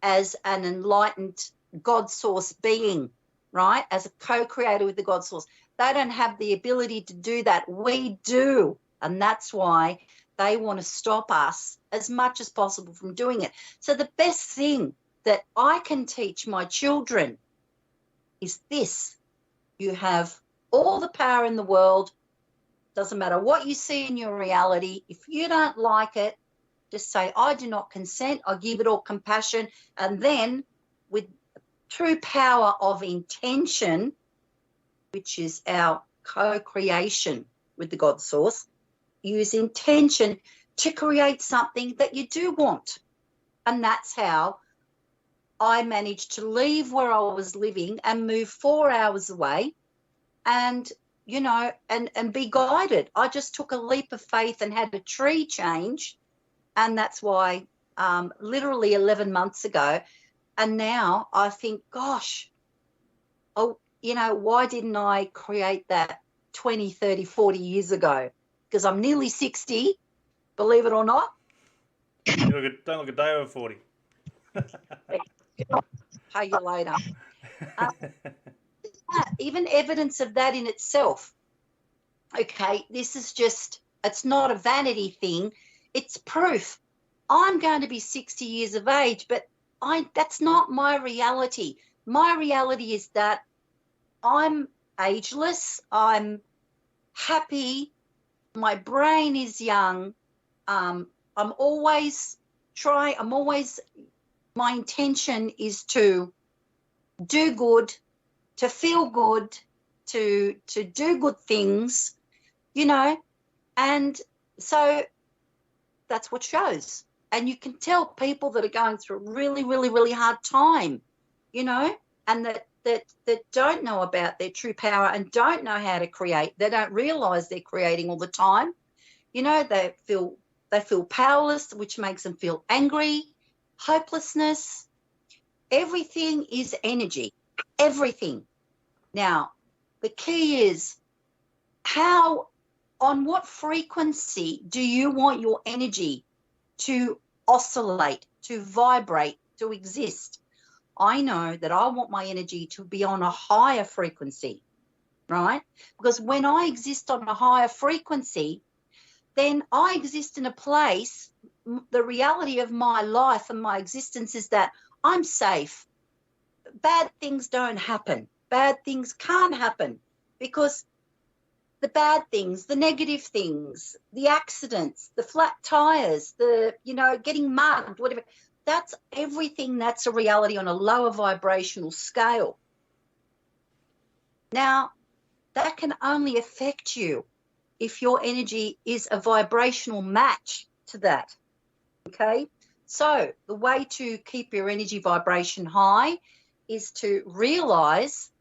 as an enlightened God source being, right? As a co-creator with the God source. They don't have the ability to do that. We do. And that's why they want to stop us as much as possible from doing it. So the best thing that I can teach my children is this. You have all the power in the world. Doesn't matter what you see in your reality. If you don't like it, just say, I do not consent. I give it all compassion. And then with true power of intention, which is our co-creation with the God source, use intention to create something that you do want. And that's how I managed to leave where I was living and move 4 hours away and, and be guided. I just took a leap of faith and had a tree change. And that's why literally 11 months ago. And now I think, gosh, why didn't I create that 20, 30, 40 years ago? Because I'm nearly 60, believe it or not. Don't look a day over 40. Pay you later. Even evidence of that in itself. Okay, this is it's not a vanity thing. It's proof. I'm going to be 60 years of age, but that's not my reality. My reality is that I'm ageless. I'm happy. My brain is young. My intention is to do good, to feel good, to do good things, and so that's what shows. And you can tell people that are going through a really, really, really hard time, and that don't know about their true power and don't know how to create. They don't realize they're creating all the time. They feel powerless, which makes them feel angry, hopelessness. Everything is energy, everything. Now, the key is on what frequency do you want your energy to oscillate, to vibrate, to exist? I know that I want my energy to be on a higher frequency, right? Because when I exist on a higher frequency, then I exist in a place, the reality of my life and my existence is that I'm safe. Bad things don't happen. Bad things can't happen because the bad things, the negative things, the accidents, the flat tires, getting mugged, whatever, that's everything. That's a reality on a lower vibrational scale. Now, that can only affect you if your energy is a vibrational match to that, okay? So the way to keep your energy vibration high is to realize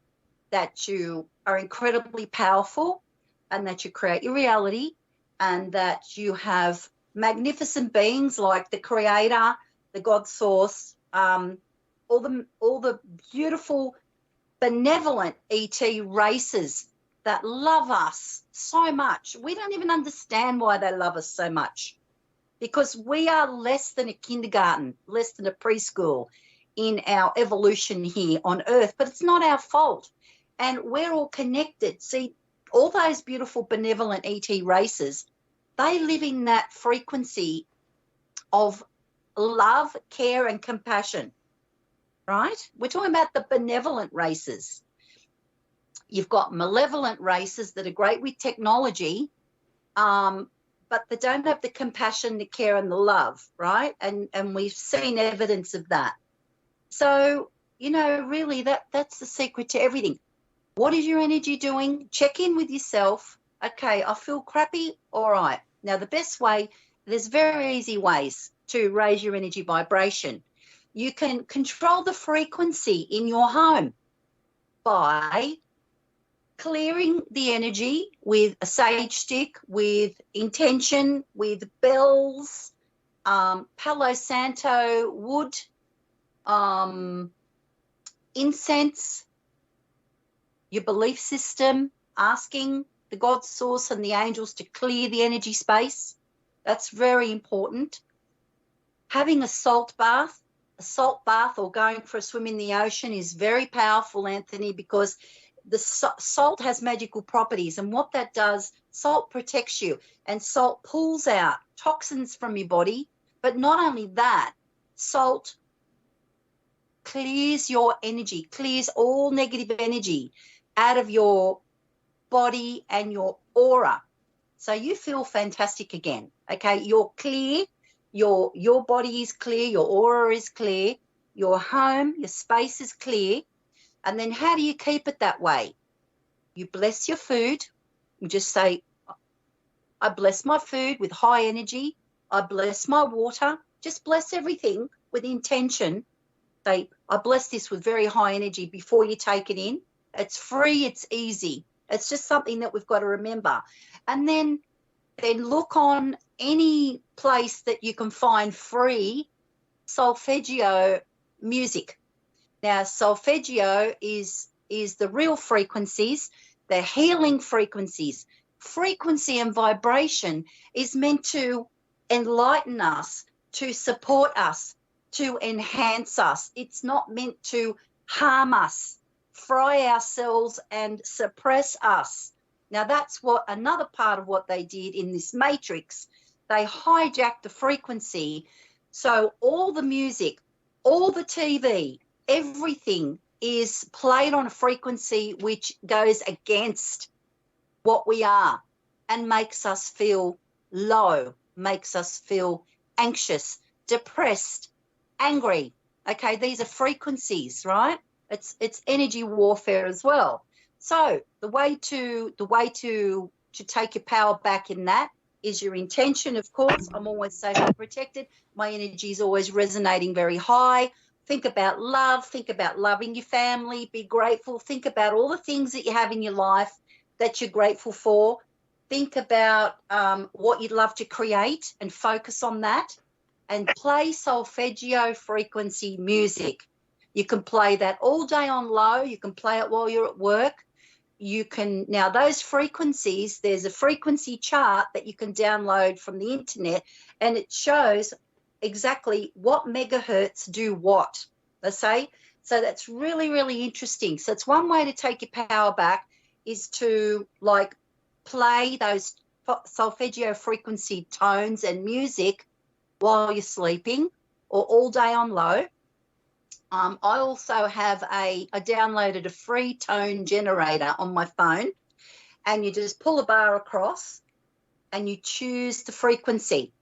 that you are incredibly powerful and that you create your reality and that you have magnificent beings like the Creator, the God Source, all the beautiful, benevolent ET races that love us so much. We don't even understand why they love us so much, because we are less than a kindergarten, less than a preschool in our evolution here on Earth, but it's not our fault. And we're all connected. See, all those beautiful, benevolent ET races, they live in that frequency of love, care, and compassion, right? We're talking about the benevolent races. You've got malevolent races that are great with technology, but they don't have the compassion, the care, and the love, right? And we've seen evidence of that. So, you know, really that's the secret to everything. What is your energy doing? Check in with yourself. Okay, I feel crappy. All right. Now, the best way, there's very easy ways to raise your energy vibration. You can control the frequency in your home by clearing the energy with a sage stick, with intention, with bells, Palo Santo wood, incense, your belief system, asking the God Source and the angels to clear the energy space. That's very important. Having a salt bath or going for a swim in the ocean is very powerful, Anthony, because the salt has magical properties. And what that does, salt protects you, and salt pulls out toxins from your body. But not only that, salt clears your energy, clears all negative energy out of your body and your aura. So you feel fantastic again. Okay, you're clear, your body is clear, your aura is clear, your home, your space is clear. And then how do you keep it that way? You bless your food. You just say, I bless my food with high energy. I bless my water. Just bless everything with intention. Say, I bless this with very high energy before you take it in. It's free, it's easy. It's just something that we've got to remember. And then look on any place that you can find free solfeggio music. Now, solfeggio is the real frequencies, the healing frequencies. Frequency and vibration is meant to enlighten us, to support us, to enhance us. It's not meant to harm us, fry ourselves, and suppress us. Now, that's what another part of what they did in this matrix. They hijacked the frequency. So all the music, all the TV, everything is played on a frequency which goes against what we are and makes us feel low, makes us feel anxious, depressed, angry. Okay, these are frequencies, right? It's energy warfare as well. So the way to take your power back in that is your intention, of course. I'm always safe and protected. My energy is always resonating very high. Think about love. Think about loving your family. Be grateful. Think about all the things that you have in your life that you're grateful for. Think about what you'd love to create and focus on that. And play solfeggio frequency music. You can play that all day on low. You can play it while you're at work. You can, now those frequencies, there's a frequency chart that you can download from the internet, and it shows exactly what megahertz do what, let's say. So that's really, really interesting. So it's one way to take your power back is to like play those solfeggio frequency tones and music while you're sleeping or all day on low. I also have I downloaded a free tone generator on my phone, and you just pull a bar across and you choose the frequency.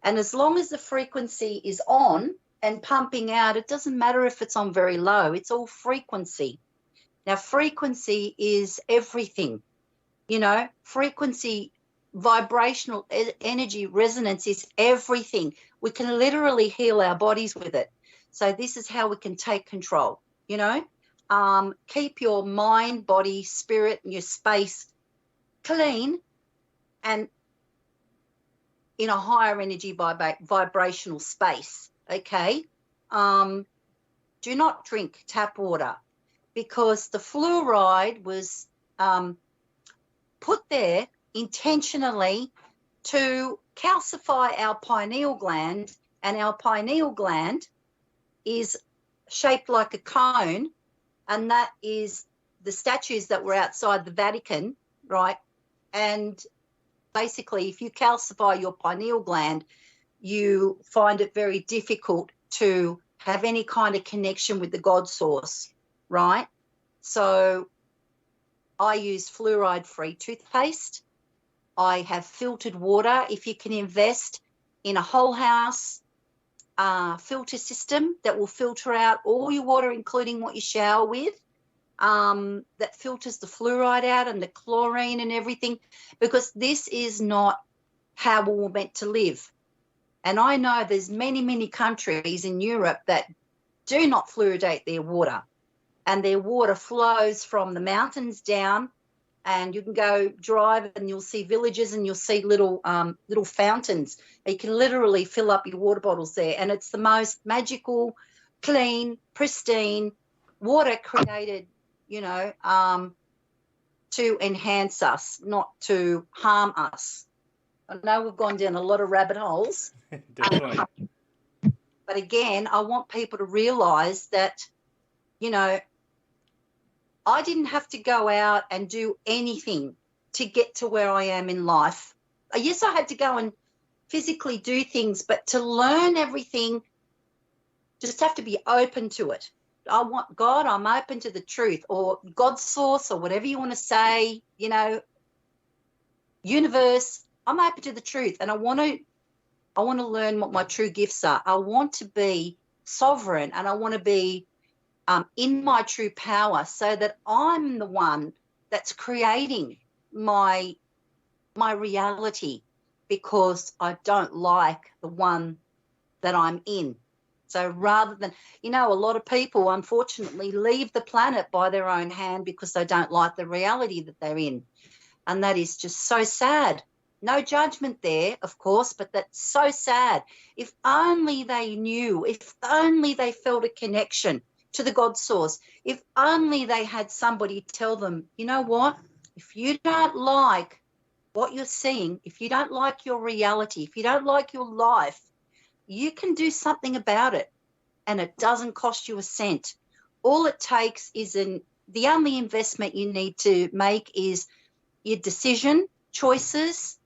And as long as the frequency is on and pumping out, it doesn't matter if it's on very low, it's all frequency. Now, frequency is everything, you know, frequency, vibrational energy resonance is everything. We can literally heal our bodies with it. So this is how we can take control, you know. Keep your mind, body, spirit, and your space clean and in a higher energy vibrational space, okay? Do not drink tap water, because the fluoride was put there intentionally to calcify our pineal gland, and our pineal gland is shaped like a cone, and that is the statues that were outside the Vatican, right? And basically, if you calcify your pineal gland, you find it very difficult to have any kind of connection with the God source, right? So I use fluoride-free toothpaste. I have filtered water. If you can invest in a whole house filter system that will filter out all your water, including what you shower with, that filters the fluoride out and the chlorine and everything, because this is not how we're meant to live. And I know there's many, many countries in Europe that do not fluoridate their water, and their water flows from the mountains down, and you can go drive and you'll see villages and you'll see little fountains. You can literally fill up your water bottles there, and it's the most magical, clean, pristine water created, to enhance us, not to harm us. I know we've gone down a lot of rabbit holes. Definitely. But again, I want people to realize that, I didn't have to go out and do anything to get to where I am in life. Yes, I had to go and physically do things, but to learn everything, just have to be open to it. I want God, I'm open to the truth, or God's source, or whatever you want to say, universe, I'm open to the truth, and I want to learn what my true gifts are. I want to be sovereign, and I want to be in my true power, so that I'm the one that's creating my reality, because I don't like the one that I'm in. So rather than, a lot of people unfortunately leave the planet by their own hand because they don't like the reality that they're in. And that is just so sad. No judgment there, of course, but that's so sad. If only they knew, if only they felt a connection to the God source, if only they had somebody tell them, you know what, if you don't like what you're seeing, if you don't like your reality, if you don't like your life, you can do something about it, and it doesn't cost you a cent. All it takes is the only investment you need to make is your decision, choices,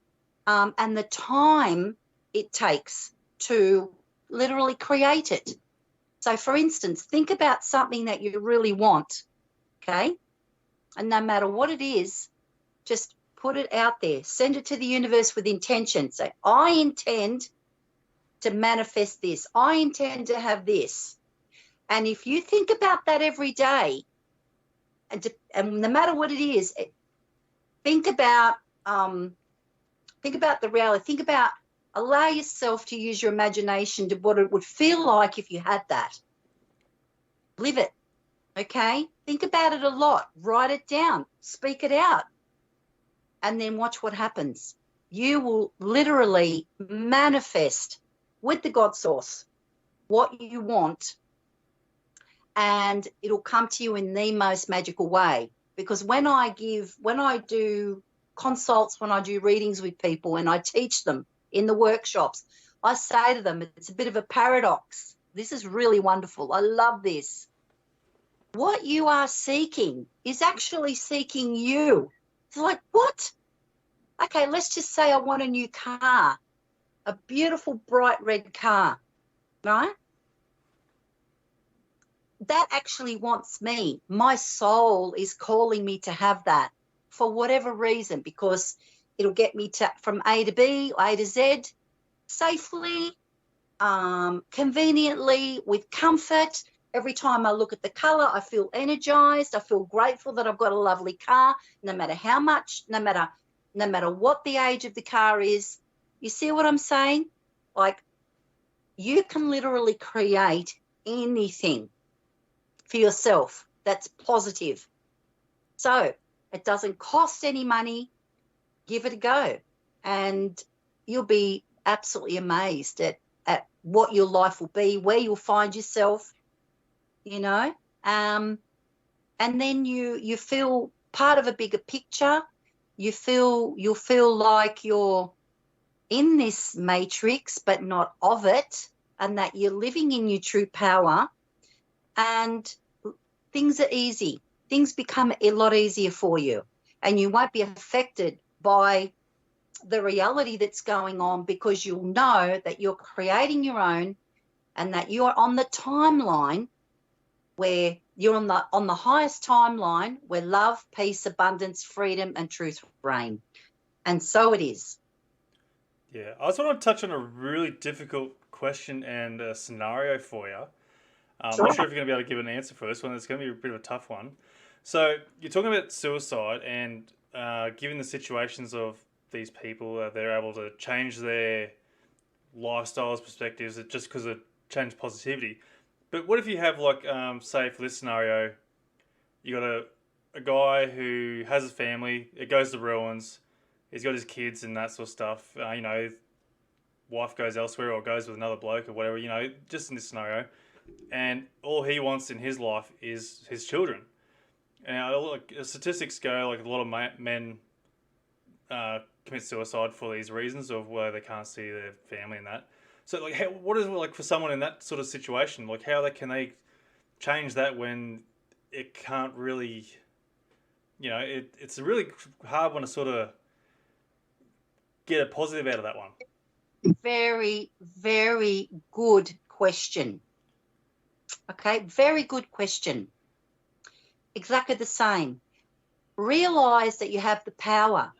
and the time it takes to literally create it. So, for instance, think about something that you really want, okay? And no matter what it is, just put it out there. Send it to the universe with intention. Say, I intend to manifest this. I intend to have this. And if you think about that every day, and no matter what it is, think about the reality. Think about, allow yourself to use your imagination to what it would feel like if you had that. Live it, okay? Think about it a lot. Write it down. Speak it out. And then watch what happens. You will literally manifest with the God source what you want, and it'll come to you in the most magical way. Because when I do consults, when I do readings with people and I teach them in the workshops, I say to them, it's a bit of a paradox. This is really wonderful. I love this. What you are seeking is actually seeking you. It's like, what? Okay, let's just say I want a new car, a beautiful bright red car, right? That actually wants me. My soul is calling me to have that for whatever reason, because it'll get me from A to B, A to Z, safely, conveniently, with comfort. Every time I look at the color, I feel energized. I feel grateful that I've got a lovely car, no matter how much, no matter what the age of the car is. You see what I'm saying? Like, you can literally create anything for yourself that's positive. So it doesn't cost any money. Give it a go, and you'll be absolutely amazed at what your life will be, where you'll find yourself, you know. And then you feel part of a bigger picture. You'll feel like you're in this matrix, but not of it, and that you're living in your true power, and things are easy. Things become a lot easier for you, and you won't be affected by the reality that's going on, because you'll know that you're creating your own, and that you're on the timeline where you're on the highest timeline where love, peace, abundance, freedom, and truth reign. And so it is. Yeah, I just want to touch on a really difficult question and a scenario for you. I'm not sure if you're going to be able to give an answer for this one. It's going to be a bit of a tough one. So you're talking about suicide, and given the situations of these people, they're able to change their lifestyles, perspectives, just because of change positivity. But what if you have, like, say for this scenario, you got a guy who has a family, it goes to ruins, he's got his kids and that sort of stuff, you know, wife goes elsewhere or goes with another bloke or whatever, you know, just in this scenario, and all he wants in his life is his children. And like, statistics go, like, a lot of men commit suicide for these reasons of where they can't see their family and that. So, like, what is it like for someone in that sort of situation? Like, how can they change that when it can't really, you know, it's a really hard one to sort of get a positive out of that one. Very, very good question. Okay, very good question. Exactly the same. Realize that you have the power.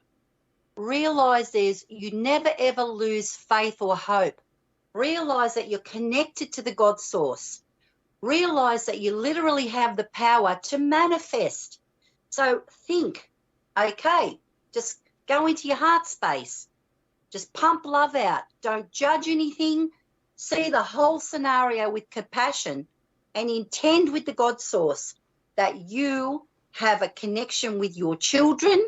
Realize you never ever lose faith or hope. Realize that you're connected to the God source. Realize that you literally have the power to manifest. So think, okay, just go into your heart space. Just pump love out. Don't judge anything. See the whole scenario with compassion, and intend with the God source that you have a connection with your children,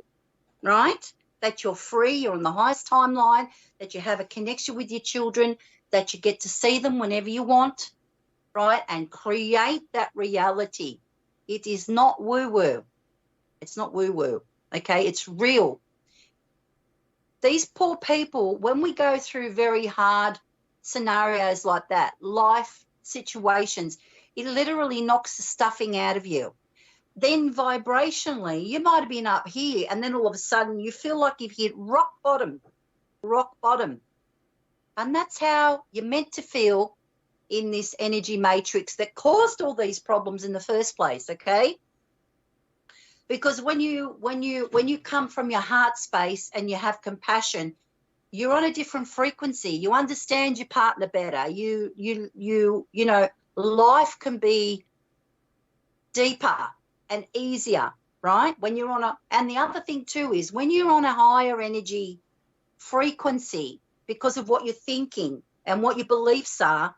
right? That you're free, you're on the highest timeline, that you have a connection with your children, that you get to see them whenever you want, right? And create that reality. It is not woo-woo. It's not woo-woo, okay? It's real. These poor people, when we go through very hard scenarios like that, life situations, it literally knocks the stuffing out of you. Then vibrationally, you might have been up here, and then all of a sudden you feel like you've hit rock bottom. And that's how you're meant to feel in this energy matrix that caused all these problems in the first place, okay? Because when you come from your heart space and you have compassion, you're on a different frequency. You understand your partner better. You know, life can be deeper and easier, right? When you're and the other thing too is when you're on a higher energy frequency, because of what you're thinking and what your beliefs are,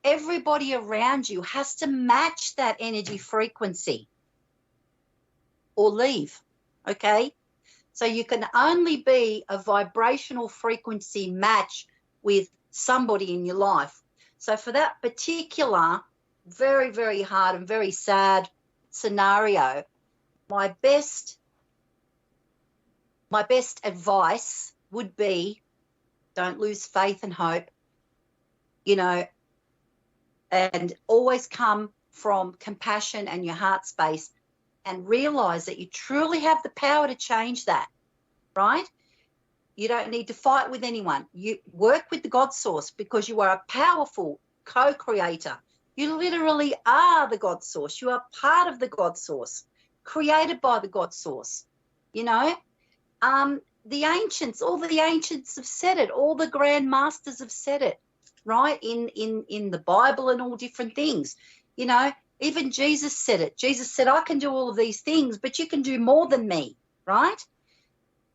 everybody around you has to match that energy frequency or leave, okay? So you can only be a vibrational frequency match with somebody in your life. So for that particular very, very hard and very sad scenario, my best advice would be, don't lose faith and hope, you know, and always come from compassion and your heart space, and realize that you truly have the power to change that, right? You don't need to fight with anyone. You work with the God source, because you are a powerful co-creator. You literally are the God source. You are part of the God source, created by the God source. You know, the ancients, all the ancients have said it. All the grand masters have said it, right? In the Bible and all different things. You know, even Jesus said it. Jesus said, I can do all of these things, but you can do more than me, right?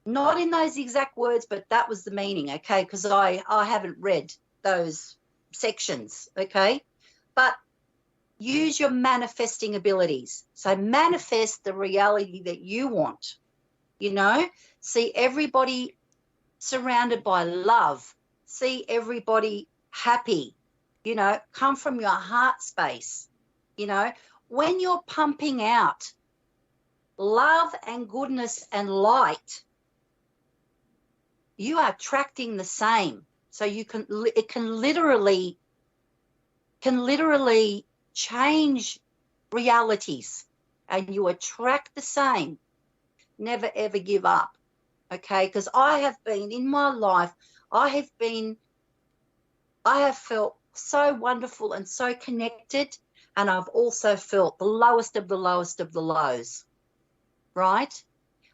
Not in those exact words, but that was the meaning, okay? Because I haven't read those sections, okay? But use your manifesting abilities. So manifest the reality that you want, you know? See everybody surrounded by love. see everybody happy, you know, come from your heart space. You know, when you're pumping out love and goodness and light, you are attracting the same. So it can literally change realities, and you attract the same. Never ever give up. Okay, because I have been in my life, I have felt so wonderful and so connected, and I've also felt the lowest of the lowest of the lows. Right?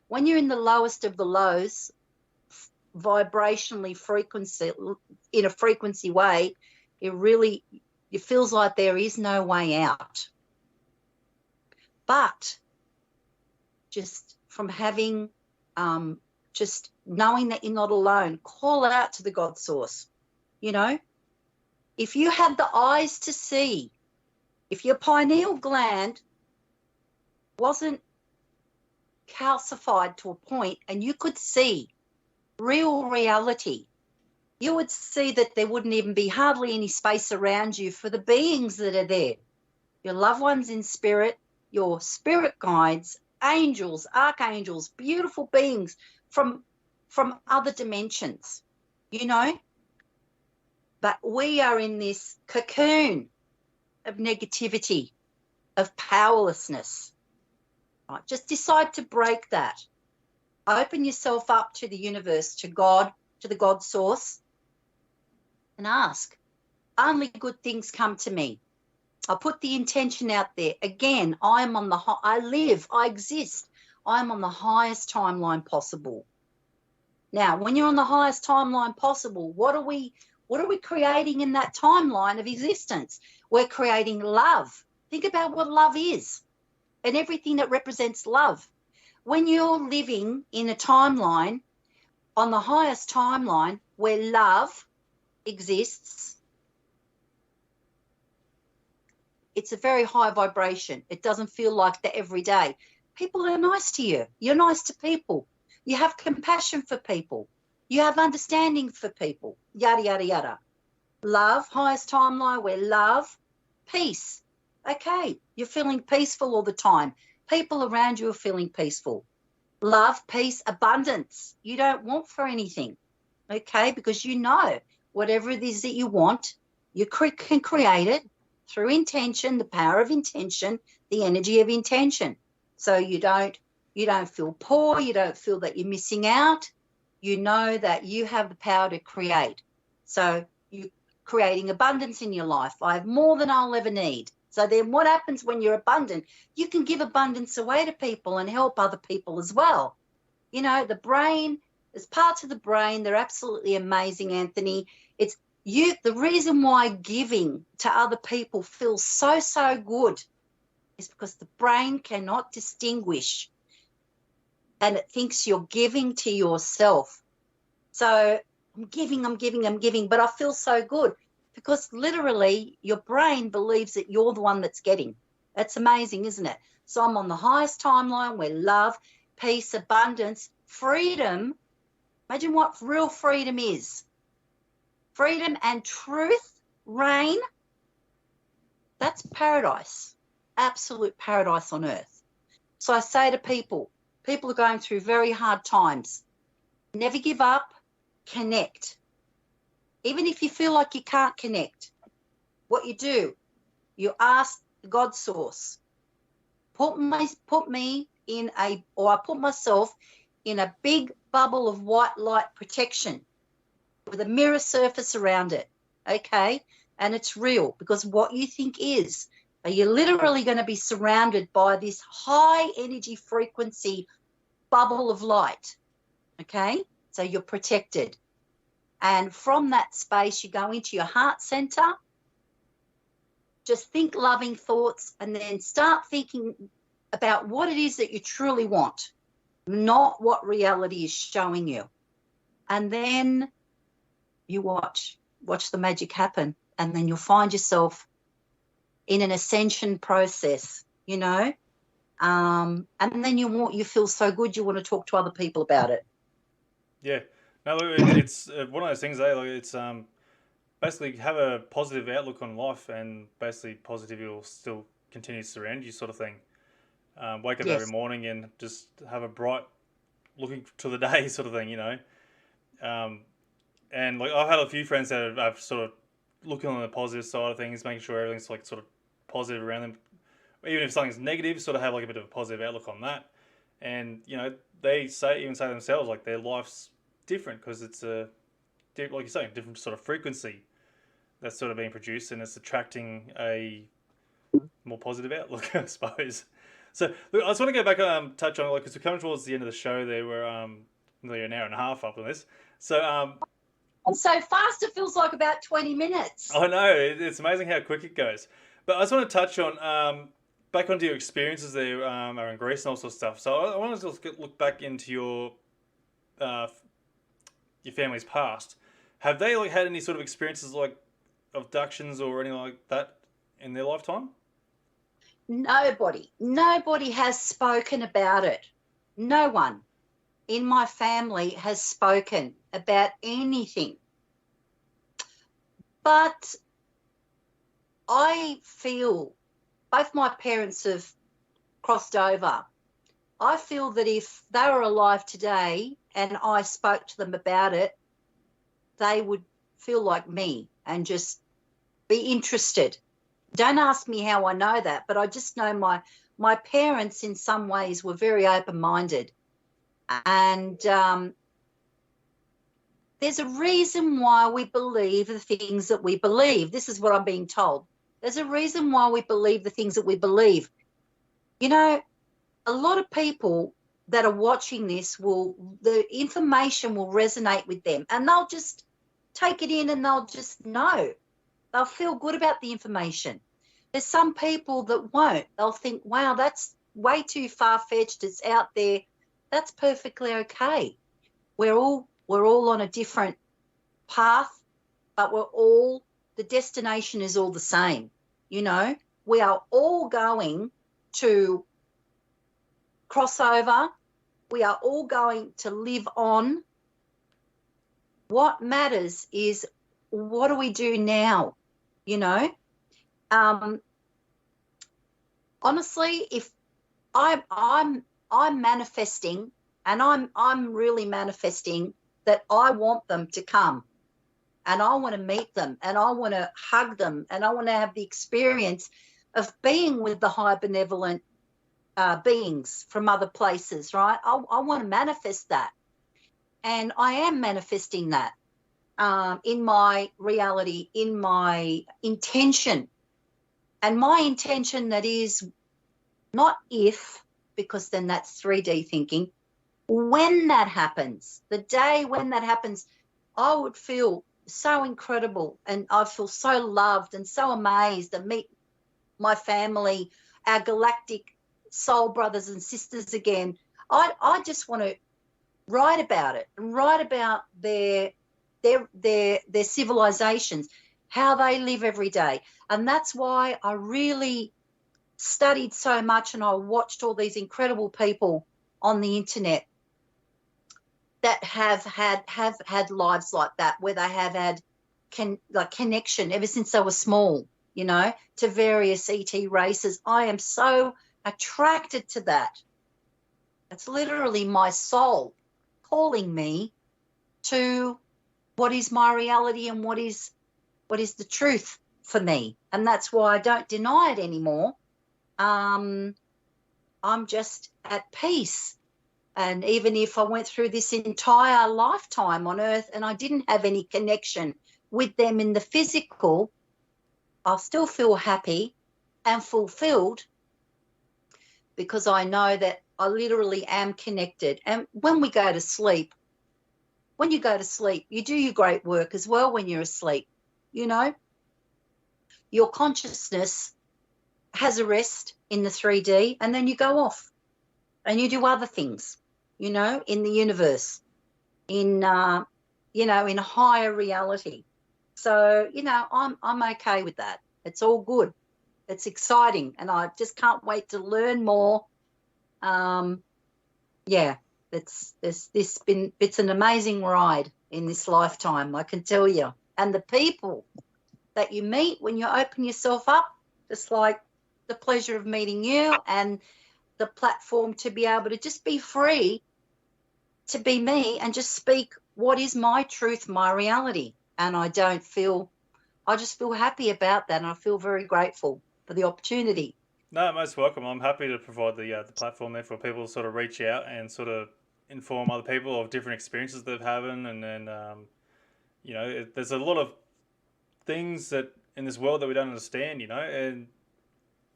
When you're in the lowest of the lows, vibrationally, in a frequency way, it feels like there is no way out. But just from having, just knowing that you're not alone, call out to the God source. You know, if you had the eyes to see, if your pineal gland wasn't calcified to a point and you could see real reality, you would see that there wouldn't even be hardly any space around you for the beings that are there. Your loved ones in spirit, your spirit guides, angels, archangels, beautiful beings from other dimensions, you know. But we are in this cocoon of negativity, of powerlessness. Right? Just decide to break that. Open yourself up to the universe, to God, to the God source, and ask. Only good things come to me. I put the intention out there. Again, I exist. I'm on the highest timeline possible. Now, when you're on the highest timeline possible, what are we creating in that timeline of existence? We're creating love. Think about what love is and everything that represents love. When you're living in a timeline, on the highest timeline where love exists, it's a very high vibration. It doesn't feel like that every day. People are nice to you. You're nice to people. You have compassion for people. You have understanding for people. Yada, yada, yada. Love, highest timeline where love, peace. Okay, you're feeling peaceful all the time. People around you are feeling peaceful. Love, peace, abundance. You don't want for anything, okay, because you know whatever it is that you want, you can create it through intention, the power of intention, the energy of intention. So you don't feel poor, you don't feel that you're missing out. You know that you have the power to create. So you're creating abundance in your life. I have more than I'll ever need. So then what happens when you're abundant? You can give abundance away to people and help other people as well. You know, the brain, there's parts of the brain, they're absolutely amazing, Anthony. It's you. The reason why giving to other people feels so good is because the brain cannot distinguish, and it thinks you're giving to yourself. So I'm giving, but I feel so good. Because literally your brain believes that you're the one that's getting. That's amazing, isn't it? So I'm on the highest timeline where love, peace, abundance, freedom. Imagine what real freedom is. Freedom and truth reign. That's paradise. Absolute paradise on earth. So I say to people are going through very hard times. Never give up. Connect. Even if you feel like you can't connect, what you do, you ask the God source, I put myself in a big bubble of white light protection with a mirror surface around it, okay? And it's real, because what you think is, you're literally going to be surrounded by this high energy frequency bubble of light, okay? So you're protected. And from that space, you go into your heart center. Just think loving thoughts and then start thinking about what it is that you truly want, not what reality is showing you. And then you watch the magic happen, and then you'll find yourself in an ascension process, you know. And then you feel so good you want to talk to other people about it. Yeah. No, it's one of those things. Like it's basically have a positive outlook on life, and basically positivity will still continue to surround you, sort of thing. Wake up every Yes. morning and just have a bright looking to the day, sort of thing. Um, and like I've had a few friends that have sort of looking on the positive side of things, making sure everything's like sort of positive around them. Even if something's negative, sort of have like a bit of a positive outlook on that. And they say themselves like their life's different because it's like you're saying, different sort of frequency that's sort of being produced, and it's attracting a more positive outlook, I suppose. So look, I just want to go back touch on it, like because we're coming towards the end of the show. There we're nearly an hour and a half up on this. So And so fast, it feels like about 20 minutes. I know it's amazing how quick it goes. But I just want to touch on back onto your experiences there in Greece and all sorts of stuff. So I want to just look back into your family's past. Have they like had any sort of experiences like abductions or anything like that in their lifetime? Nobody has spoken about it. No one in my family has spoken about anything. But I feel both my parents have crossed over. I feel that if they were alive today and I spoke to them about it, they would feel like me and just be interested. Don't ask me how I know that, but I just know my parents in some ways were very open-minded. And there's a reason why we believe the things that we believe. This is what I'm being told. There's a reason why we believe the things that we believe. A lot of people that are watching this the information will resonate with them and they'll just take it in and they'll just know. They'll feel good about the information. There's some people that won't. They'll think, wow, that's way too far-fetched. It's out there. That's perfectly okay. We're all on a different path, but the destination is all the same. We are all going to cross over. We are all going to live on. What matters is what do we do now? Honestly, if I'm manifesting, and I'm really manifesting that I want them to come, and I want to meet them, and I want to hug them, and I want to have the experience of being with the high benevolent beings from other places, right? I want to manifest that, and I am manifesting that in my reality, in my intention. And my intention, that is not if, because then that's 3D thinking, when that happens, the day when that happens, I would feel so incredible, and I feel so loved and so amazed to meet my family, our galactic soul brothers and sisters again. I just want to write about it and write about their civilizations, how they live every day. And that's why I really studied so much, and I watched all these incredible people on the internet that have had lives like that, where they have had connection ever since they were small, to various ET races. I am so attracted to that. It's literally my soul calling me to what is my reality and what is the truth for me. And that's why I don't deny it anymore. I'm just at peace. And even if I went through this entire lifetime on Earth and I didn't have any connection with them in the physical, I'll still feel happy and fulfilled, because I know that I literally am connected. And when you go to sleep, you do your great work as well when you're asleep. Your consciousness has a rest in the 3D, and then you go off and you do other things, in the universe, in in a higher reality. So, I'm okay with that. It's all good. It's exciting, and I just can't wait to learn more. Yeah. It's an amazing ride in this lifetime, I can tell you. And the people that you meet when you open yourself up, just like the pleasure of meeting you, and the platform to be able to just be free to be me and just speak what is my truth, my reality. And I just feel happy about that, and I feel very grateful for the opportunity. No, most welcome. I'm happy to provide the platform there for people to sort of reach out and sort of inform other people of different experiences they've having, and then there's a lot of things that in this world that we don't understand, and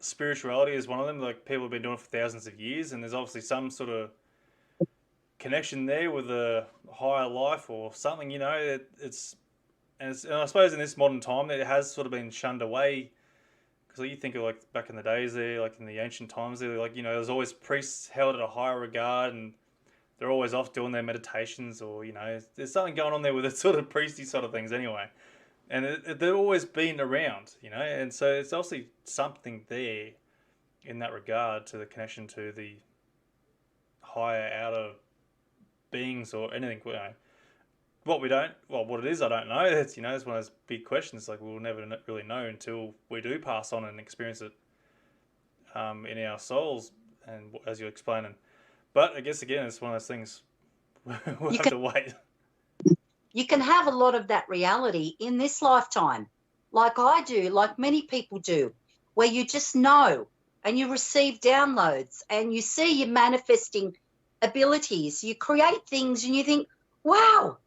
spirituality is one of them. Like, people have been doing it for thousands of years, and there's obviously some sort of connection there with a higher life or something. And I suppose in this modern time that it has sort of been shunned away. Because you think of like back in the days there, like in the ancient times there, like, there's always priests held at a higher regard, and they're always off doing their meditations, or, there's something going on there with the sort of priesty sort of things anyway. And they've always been around, and so it's obviously something there in that regard to the connection to the higher outer beings or anything. What it is, I don't know. It's one of those big questions. Like, we'll never really know until we do pass on and experience it in our souls, and as you're explaining. But I guess again, it's one of those things we'll have to wait. You can have a lot of that reality in this lifetime, like I do, like many people do, where you just know and you receive downloads and you see your manifesting abilities. You create things and you think, wow,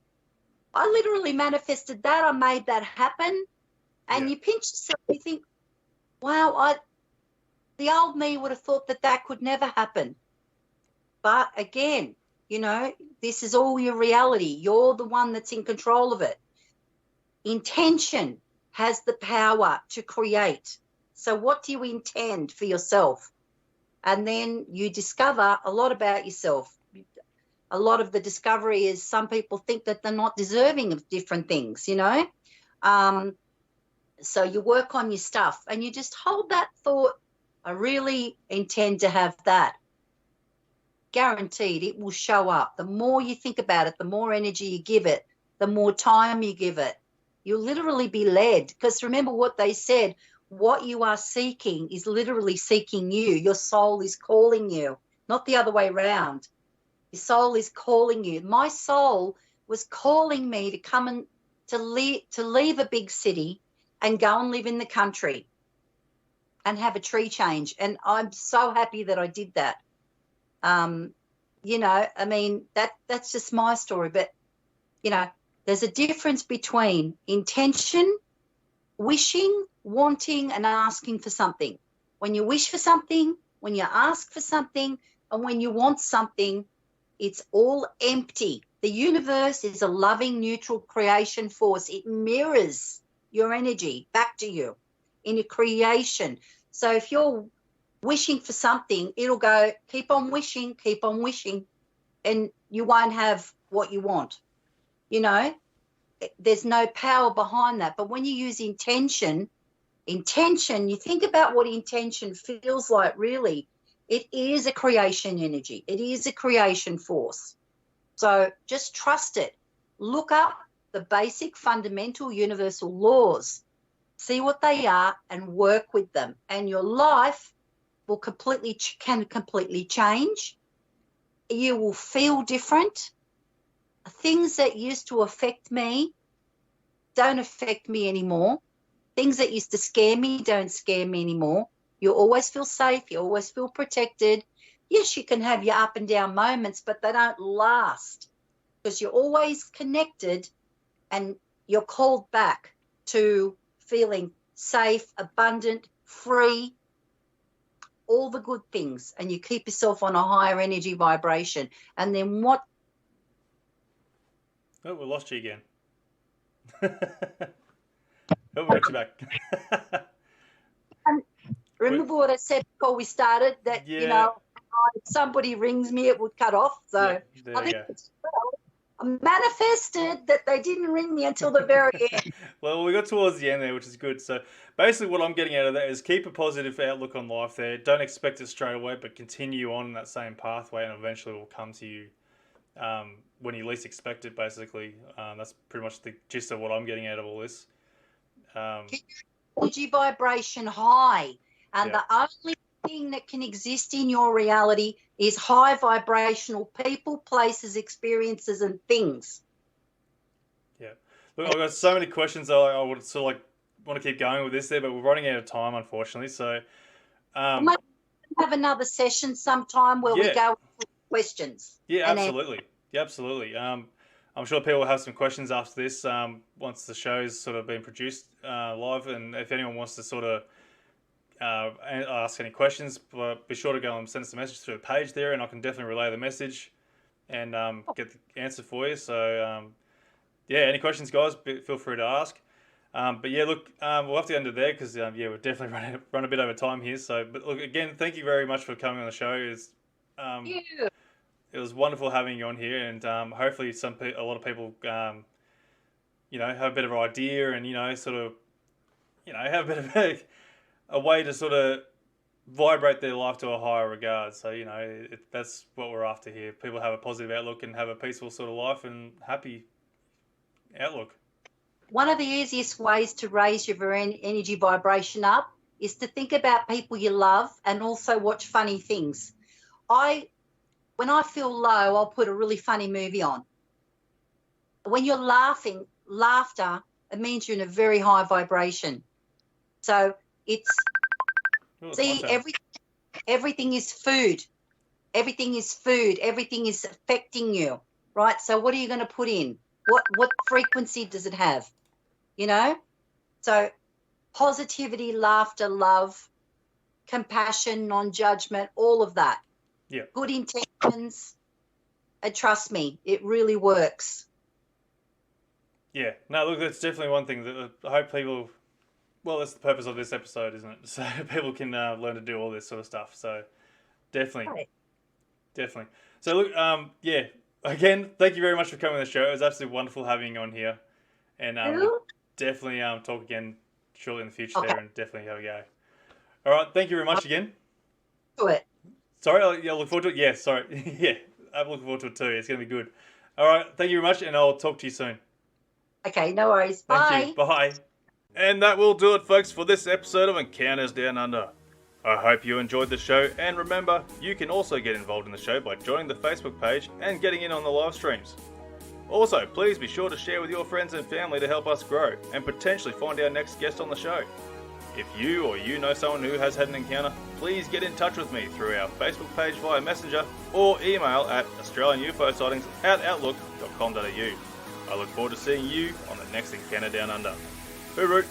I literally manifested that. I made that happen. And you pinch yourself, you think, wow, the old me would have thought that could never happen. But again, this is all your reality. You're the one that's in control of it. Intention has the power to create. So what do you intend for yourself? And then you discover a lot about yourself. A lot of the discovery is some people think that they're not deserving of different things, So you work on your stuff and you just hold that thought. I really intend to have that. Guaranteed it will show up. The more you think about it, the more energy you give it, the more time you give it. You'll literally be led, because remember what they said, what you are seeking is literally seeking you. Your soul is calling you, not the other way around. Your soul is calling you. My soul was calling me to come and to leave a big city and go and live in the country and have a tree change. And I'm so happy that I did that. That's just my story. But, there's a difference between intention, wishing, wanting, and asking for something. When you wish for something, when you ask for something, and when you want something, it's all empty. The universe is a loving, neutral creation force. It mirrors your energy back to you in a creation. So if you're wishing for something, it'll go, keep on wishing, and you won't have what you want. There's no power behind that. But when you use intention, you think about what intention feels like, really. It is a creation energy. It is a creation force. So just trust it. Look up the basic fundamental universal laws. See what they are and work with them. And your life will can completely change. You will feel different. Things that used to affect me don't affect me anymore. Things that used to scare me don't scare me anymore. You always feel safe. You always feel protected. Yes, you can have your up and down moments, but they don't last, because you're always connected and you're called back to feeling safe, abundant, free, all the good things, and you keep yourself on a higher energy vibration. And then what? Oh, we lost you again. Oh, we got you back. Remember what I said before we started, that, if somebody rings me, it would cut off. So I think I manifested that they didn't ring me until the very end. Well, we got towards the end there, which is good. So basically what I'm getting out of that is keep a positive outlook on life there. Don't expect it straight away, but continue on that same pathway, and eventually it will come to you when you least expect it, basically. That's pretty much the gist of what I'm getting out of all this. Energy vibration high, and Yeah. the only thing that can exist in your reality is high vibrational people, places, experiences, and things. Yeah. Look, I've got so many questions I would sort of like want to keep going with this there, but we're running out of time, unfortunately. So, We might have another session sometime where we go with questions. Yeah, absolutely. Yeah, absolutely. I'm sure people will have some questions after this once the show's sort of been produced live, and if anyone wants to sort of ask any questions, be sure to go and send us a message through the page there, and I can definitely relay the message and get the answer for you. So, yeah, any questions, guys, feel free to ask. But yeah, look, we'll have to end it there because we're definitely run a bit over time here. So, but look, again, thank you very much for coming on the show. It was wonderful having you on here, and hopefully a lot of people, have a bit of an idea, and have a bit of a way to sort of vibrate their life to a higher regard. So that's what we're after here. People have a positive outlook and have a peaceful sort of life and happy outlook. One of the easiest ways to raise your energy vibration up is to think about people you love and also watch funny things. When I feel low, I'll put a really funny movie on. When you're laughter, it means you're in a very high vibration. So everything is food. Everything is food. Everything is affecting you, right? So what are you going to put in? What frequency does it have? So positivity, laughter, love, compassion, non-judgment, all of that. Yeah. Good intentions. And trust me, it really works. Yeah. No, look, that's definitely one thing that I hope people, well, that's the purpose of this episode, isn't it? So people can learn to do all this sort of stuff. So definitely. Right. Definitely. So look, again, thank you very much for coming on the show. It was absolutely wonderful having you on here. And we'll definitely talk again shortly in the future there, and definitely have a go. All right. Thank you very much again. Do it. Sorry, I look forward to it. Yeah, sorry. Yeah, I'm looking forward to it too. It's going to be good. All right. Thank you very much, and I'll talk to you soon. Okay, no worries. Bye. Thank you. Bye. And that will do it, folks, for this episode of Encounters Down Under. I hope you enjoyed the show, and remember, you can also get involved in the show by joining the Facebook page and getting in on the live streams. Also, please be sure to share with your friends and family to help us grow and potentially find our next guest on the show. If you or you know someone who has had an encounter, please get in touch with me through our Facebook page via Messenger or email at australianufosighting@outlook.com.au. I look forward to seeing you on the next Encounter Down Under. Hooroo!